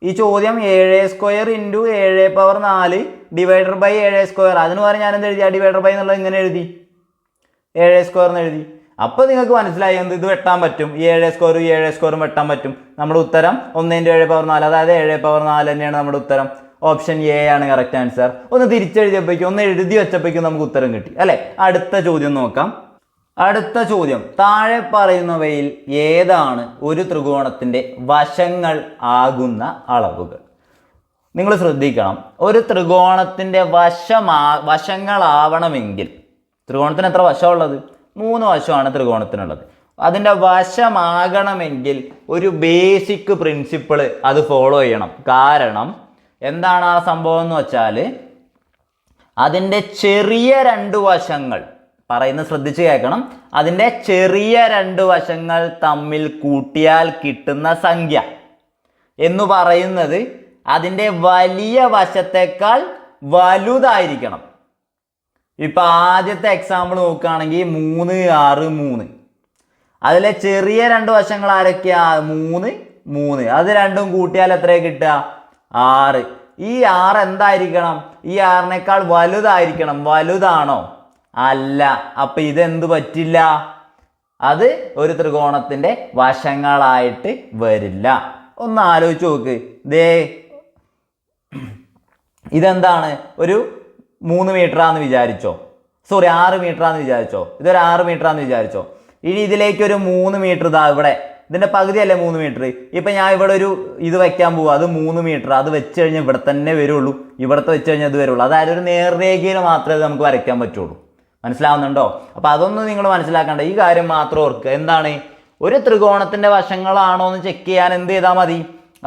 ഈ ചോദ്യം 7² × 7⁴ ഡിവൈഡഡ് ബൈ 7². അതിന് പകരം ഞാൻ എന്താ എഴുതി? ഡിവൈഡഡ് ബൈ എന്നുള്ളത് ഇങ്ങനെ എഴുതി, 7² എന്ന് എഴുതി. അപ്പോൾ നിങ്ങൾക്ക് മനസ്സിലായി എന്ത്? ഇത് വെട്ടാൻ പറ്റും. ഈ 7² ഈ 7² വെട്ടാൻ പറ്റും. നമ്മുടെ ഉത്തരം 1 × 7⁴. അതായത് 7⁴ തന്നെയാണ് നമ്മുടെ ഉത്തരം. ഓപ്ഷൻ എ ആണ് കറക്റ്റ് ആൻസർ. ഒന്ന് തിരിച്ചെഴുതിയപ്പോഴേക്കും, ഒന്ന് എഴുതി വെച്ചപ്പോഴേക്കും നമുക്ക് ഉത്തരം കിട്ടി അല്ലേ? അടുത്ത ചോദ്യം നോക്കാം. അടുത്ത ചോദ്യം, താഴെ പറയുന്നവയിൽ ഏതാണ് ഒരു ത്രികോണത്തിൻ്റെ വശങ്ങൾ ആകുന്ന അളവുകൾ? നിങ്ങൾ ശ്രദ്ധിക്കണം. ഒരു ത്രികോണത്തിൻ്റെ വശങ്ങളാവണമെങ്കിൽ, ത്രികോണത്തിന് എത്ര വശമുള്ളത്? 3 വശമാണ് ത്രികോണത്തിനുള്ളത്. അതിൻ്റെ വശമാകണമെങ്കിൽ ഒരു ബേസിക് പ്രിൻസിപ്പിൾ അത് ഫോളോ ചെയ്യണം. കാരണം എന്താണ് ആ സംഭവം എന്ന് വെച്ചാൽ, അതിൻ്റെ ചെറിയ 2 വശങ്ങൾ, പറയുന്നത് ശ്രദ്ധിച്ച് കേൾക്കണം, അതിൻ്റെ ചെറിയ 2 വശങ്ങൾ തമ്മിൽ കൂട്ടിയാൽ കിട്ടുന്ന സംഖ്യ എന്ന് പറയുന്നത് അതിൻ്റെ വലിയ വശത്തേക്കാൾ വലുതായിരിക്കണം. ഇപ്പം ആദ്യത്തെ എക്സാമ്പിൾ നോക്കുകയാണെങ്കിൽ 3, 6, 3. അതിലെ ചെറിയ 2 വശങ്ങൾ ആരൊക്കെയാ? 3, 3. അത് രണ്ടും കൂട്ടിയാൽ എത്രയാണ് കിട്ടുക? 6. ഈ 6 എന്തായിരിക്കണം? ഈ 6നേക്കാൾ വലുതായിരിക്കണം. വലുതാണോ? അല്ല. അപ്പം ഇതെന്ത് പറ്റില്ല? അത് ഒരു ത്രികോണത്തിൻ്റെ വശങ്ങളായിട്ട് വരില്ല. ഒന്ന് ആലോചിച്ച് നോക്ക്. ഇതെന്താണ്? ഒരു 3 മീറ്ററാന്ന് വിചാരിച്ചോ, 6 മീറ്ററാന്ന് വിചാരിച്ചോ, ഇതൊരു 6 മീറ്ററാന്ന് വിചാരിച്ചോ. ഇനി ഇതിലേക്ക് ഒരു 3 മീറ്റർ ഇവിടെ, ഇതിൻ്റെ പകുതിയല്ലേ 3 മീറ്റർ. ഇപ്പം ഞാൻ ഇവിടെ ഒരു ഇത് വയ്ക്കാൻ പോവുക, അത് 3 മീറ്റർ. അത് വെച്ച് കഴിഞ്ഞാൽ ഇവിടെ തന്നെ വരുള്ളൂ, ഇവിടുത്തെ വെച്ച് കഴിഞ്ഞാൽ ഇത് വരുള്ളൂ. അതായത് ഒരു നേർരേഖയിൽ മാത്രമേ നമുക്ക് വരയ്ക്കാൻ പറ്റുള്ളൂ. മനസ്സിലാവുന്നുണ്ടോ? അപ്പോൾ അതൊന്നും നിങ്ങൾ മനസ്സിലാക്കേണ്ട. ഈ കാര്യം മാത്രം ഓർക്കുക. എന്താണ്? ഒരു ത്രികോണത്തിൻ്റെ വശങ്ങളാണോ എന്ന് ചെക്ക് ചെയ്യാൻ എന്ത് ചെയ്താൽ മതി?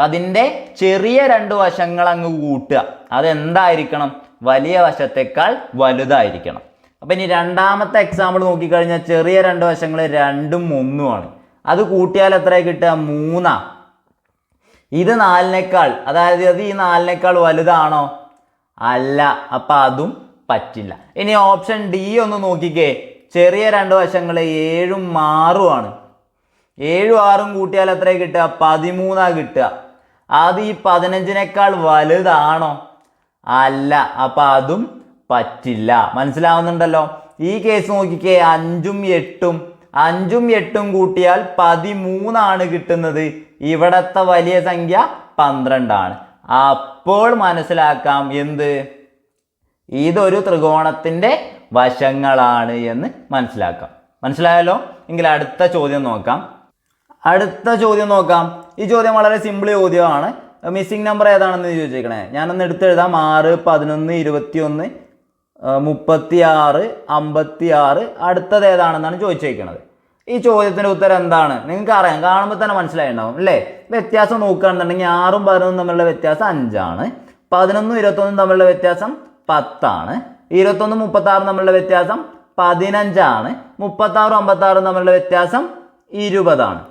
അതിൻ്റെ ചെറിയ 2 വശങ്ങൾ അങ്ങ് കൂട്ടുക. അതെന്തായിരിക്കണം? വലിയ വശത്തേക്കാൾ വലുതായിരിക്കണം. അപ്പം ഇനി രണ്ടാമത്തെ എക്സാമ്പിൾ നോക്കിക്കഴിഞ്ഞാൽ ചെറിയ 2 വശങ്ങൾ 2ഉം 1ഉം ആണ്. അത് കൂട്ടിയാൽ എത്ര കിട്ടുക? 3. ഇത് 4നേക്കാൾ, അതായത് അത് ഈ 4നേക്കാൾ വലുതാണോ? അല്ല. അപ്പം അതും പറ്റില്ല. ഇനി ഓപ്ഷൻ ഡി ഒന്ന് നോക്കിക്കേ. ചെറിയ 2 വശങ്ങൾ 7ഉം 6ഉം ആണ്. 7ഉം 6ഉം കൂട്ടിയാൽ എത്ര കിട്ടുക? 13 കിട്ടുക. അത് ഈ 15നേക്കാൾ വലുതാണോ? അല്ല. അപ്പം അതും പറ്റില്ല. മനസ്സിലാവുന്നുണ്ടല്ലോ? ഈ കേസ് നോക്കിക്കേ, 5ഉം 8ഉം കൂട്ടിയാൽ 13 കിട്ടുന്നത്. ഇവിടത്തെ വലിയ സംഖ്യ 12. അപ്പോൾ മനസ്സിലാക്കാം എന്ത്? ഇതൊരു ത്രികോണത്തിന്റെ വശങ്ങളാണ് എന്ന് മനസ്സിലാക്കാം. മനസ്സിലായല്ലോ? എങ്കിൽ അടുത്ത ചോദ്യം നോക്കാം. ഈ ചോദ്യം വളരെ സിമ്പിൾ ചോദ്യമാണ്. മിസ്സിംഗ് നമ്പർ ഏതാണെന്ന് ചോദിച്ചേക്കണേ. ഞാനൊന്ന് എടുത്തെഴുതാം. 6, 11, 21, 36, 56. അടുത്തത് ഏതാണെന്നാണ് ചോദിച്ചേക്കുന്നത്. ഈ ചോദ്യത്തിന്റെ ഉത്തരം എന്താണ്? നിങ്ങൾക്ക് അറിയാം, കാണുമ്പോൾ തന്നെ മനസ്സിലായിട്ടുണ്ടാവും അല്ലേ? വ്യത്യാസം നോക്കുകയാണെന്നുണ്ടെങ്കിൽ 6ഉം 11ഉം തമ്മിലുള്ള വ്യത്യാസം 5ആണ്. 11ഉം 21ഉം തമ്മിലുള്ള വ്യത്യാസം 10ആണ്. 21ഉം 36ഉം തമ്മിലുള്ള വ്യത്യാസം 15ആണ്. 36ഉം 56ഉം തമ്മിലുള്ള വ്യത്യാസം 20ആണ്.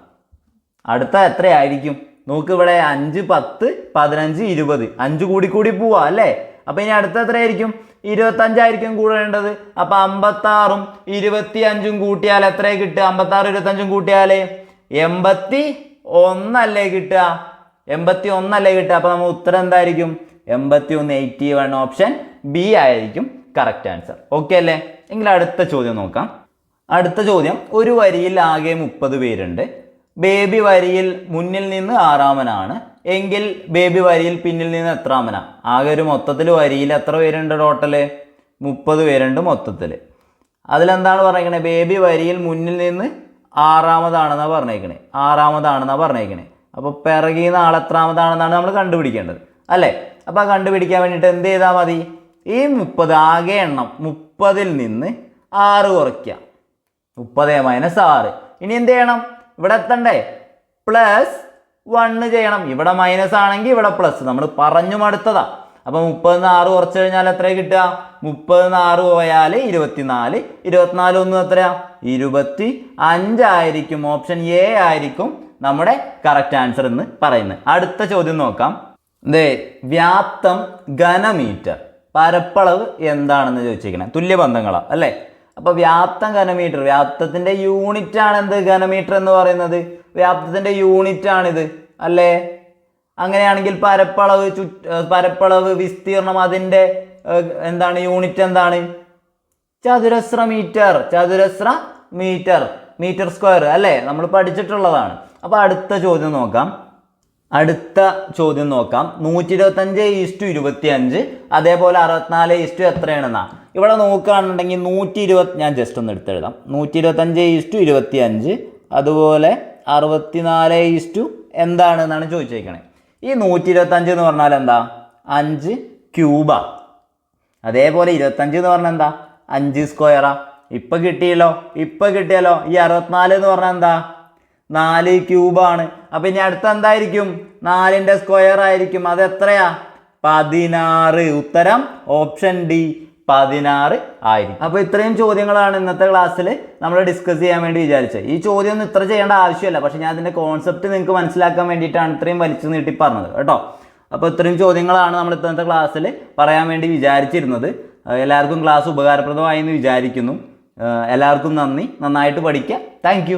അടുത്ത എത്രയായിരിക്കും? നോക്ക്, ഇവിടെ 5, 10, 15, 20. 5 കൂടി പോവാ അല്ലേ? അപ്പൊ ഇനി അടുത്ത എത്രയായിരിക്കും? 25 കൂടേണ്ടത്. അപ്പൊ 56ഉം 25ഉം കൂട്ടിയാൽ എത്ര കിട്ടുക? 56, 25 കൂട്ടിയാലേ 81 കിട്ടുക. 81 കിട്ടുക. അപ്പൊ നമ്മൾ ഉത്തരം എന്തായിരിക്കും? 81, 81. ഓപ്ഷൻ ബി ആയിരിക്കും കറക്റ്റ് ആൻസർ. ഓക്കെ അല്ലേ? എങ്കിൽ അടുത്ത ചോദ്യം നോക്കാം. അടുത്ത ചോദ്യം, ഒരു വരിയിൽ ആകെ 30 പേരുണ്ട്. ബേബി വരിയിൽ മുന്നിൽ നിന്ന് 6ാമനാണ് എങ്കിൽ ബേബി വരിയിൽ പിന്നിൽ നിന്ന് എത്രാമനാ? ആകെ ഒരു മൊത്തത്തിൽ വരിയിൽ എത്ര പേരുണ്ട്? ടോട്ടല് 30 പേരുണ്ട് മൊത്തത്തിൽ. അതിലെന്താണ് പറഞ്ഞേക്കണേ? ബേബി വരിയിൽ മുന്നിൽ നിന്ന് 6ാമതാണെന്നാണ് പറഞ്ഞേക്കണേ. അപ്പോൾ പിറകിൽ നിന്ന് ആളെത്രാമതാണെന്നാണ് നമ്മൾ കണ്ടുപിടിക്കേണ്ടത് അല്ലേ? അപ്പോൾ കണ്ടുപിടിക്കാൻ വേണ്ടിയിട്ട് എന്ത് ചെയ്താൽ മതി? ഈ 30 ആകെ എണ്ണം 30ൽ നിന്ന് 6 കുറയ്ക്കുക. 30 - 6. ഇനി എന്ത് ചെയ്യണം? ഇവിടെ എത്തണ്ടേ? +1 ചെയ്യണം. ഇവിടെ മൈനസ് ആണെങ്കിൽ ഇവിടെ പ്ലസ്. നമ്മൾ പറഞ്ഞു മടുത്തതാ. അപ്പൊ 30 6 കുറച്ച് കഴിഞ്ഞാൽ എത്ര കിട്ടുക? 30 6 പോയാൽ 24. 24 1 എത്രയാ? 25 ആയിരിക്കും. ഓപ്ഷൻ എ ആയിരിക്കും നമ്മുടെ കറക്റ്റ് ആൻസർ എന്ന് പറയുന്നത്. അടുത്ത ചോദ്യം നോക്കാം. വ്യാപ്തം ഘനമീറ്റർ, പരപ്പളവ് എന്താണെന്ന് ചോദിച്ചിരിക്കണേ. തുല്യബന്ധങ്ങളാ അല്ലേ? അപ്പൊ വ്യാപ്തം ഘനമീറ്റർ, വ്യാപ്തത്തിന്റെ യൂണിറ്റ് ആണ് എന്ത്? ഘനമീറ്റർ എന്ന് പറയുന്നത് വ്യാപ്തത്തിന്റെ യൂണിറ്റ് ആണിത് അല്ലേ? അങ്ങനെയാണെങ്കിൽ പരപ്പളവ് വിസ്തീർണം അതിന്റെ എന്താണ്? യൂണിറ്റ് എന്താണ്? ചതുരശ്ര മീറ്റർ സ്ക്വയർ അല്ലേ? നമ്മൾ പഠിച്ചിട്ടുള്ളതാണ്. അപ്പൊ അടുത്ത ചോദ്യം നോക്കാം. 125:25 അതേപോലെ 64 എത്രയാണെന്നാ ഇവിടെ നോക്കുകയാണെന്നുണ്ടെങ്കിൽ 120. ഞാൻ ജസ്റ്റ് ഒന്ന് എടുത്തെഴുതാം. 125:25 അതുപോലെ 64 എന്താണെന്നാണ് ചോദിച്ചേക്കണേ. ഈ 125 എന്ന് പറഞ്ഞാൽ എന്താ? 5 ക്യൂബാ. അതേപോലെ 25 എന്ന് പറഞ്ഞാൽ എന്താ? 5 സ്ക്വയറാ. ഇപ്പൊ കിട്ടിയല്ലോ. ഈ 64 എന്ന് പറഞ്ഞാൽ എന്താ? 4 ക്യൂബാണ്. അപ്പൊ ഇനി അടുത്ത എന്തായിരിക്കും? 4ന്റെ സ്ക്വയർ ആയിരിക്കും. അത് എത്രയാ? 16. ഉത്തരം ഓപ്ഷൻ ഡി 16 ആയിരിക്കും. അപ്പൊ ഇത്രയും ചോദ്യങ്ങളാണ് ഇന്നത്തെ ക്ലാസ്സിൽ നമ്മൾ ഡിസ്കസ് ചെയ്യാൻ വേണ്ടി വിചാരിച്ചത്. ഈ ചോദ്യം ഒന്നും ഇത്ര ചെയ്യേണ്ട ആവശ്യമില്ല. പക്ഷെ ഞാൻ അതിന്റെ കോൺസെപ്റ്റ് നിങ്ങൾക്ക് മനസ്സിലാക്കാൻ വേണ്ടിയിട്ടാണ് ഇത്രയും വലിച്ചു നീട്ടി പറഞ്ഞത് കേട്ടോ. അപ്പോൾ ഇത്രയും ചോദ്യങ്ങളാണ് നമ്മൾ ഇന്നത്തെ ക്ലാസ്സിൽ പറയാൻ വേണ്ടി വിചാരിച്ചിരുന്നത്. എല്ലാവർക്കും ക്ലാസ് ഉപകാരപ്രദമായി എന്ന് വിചാരിക്കുന്നു. എല്ലാവർക്കും നന്ദി. നന്നായിട്ട് പഠിക്കുക. താങ്ക്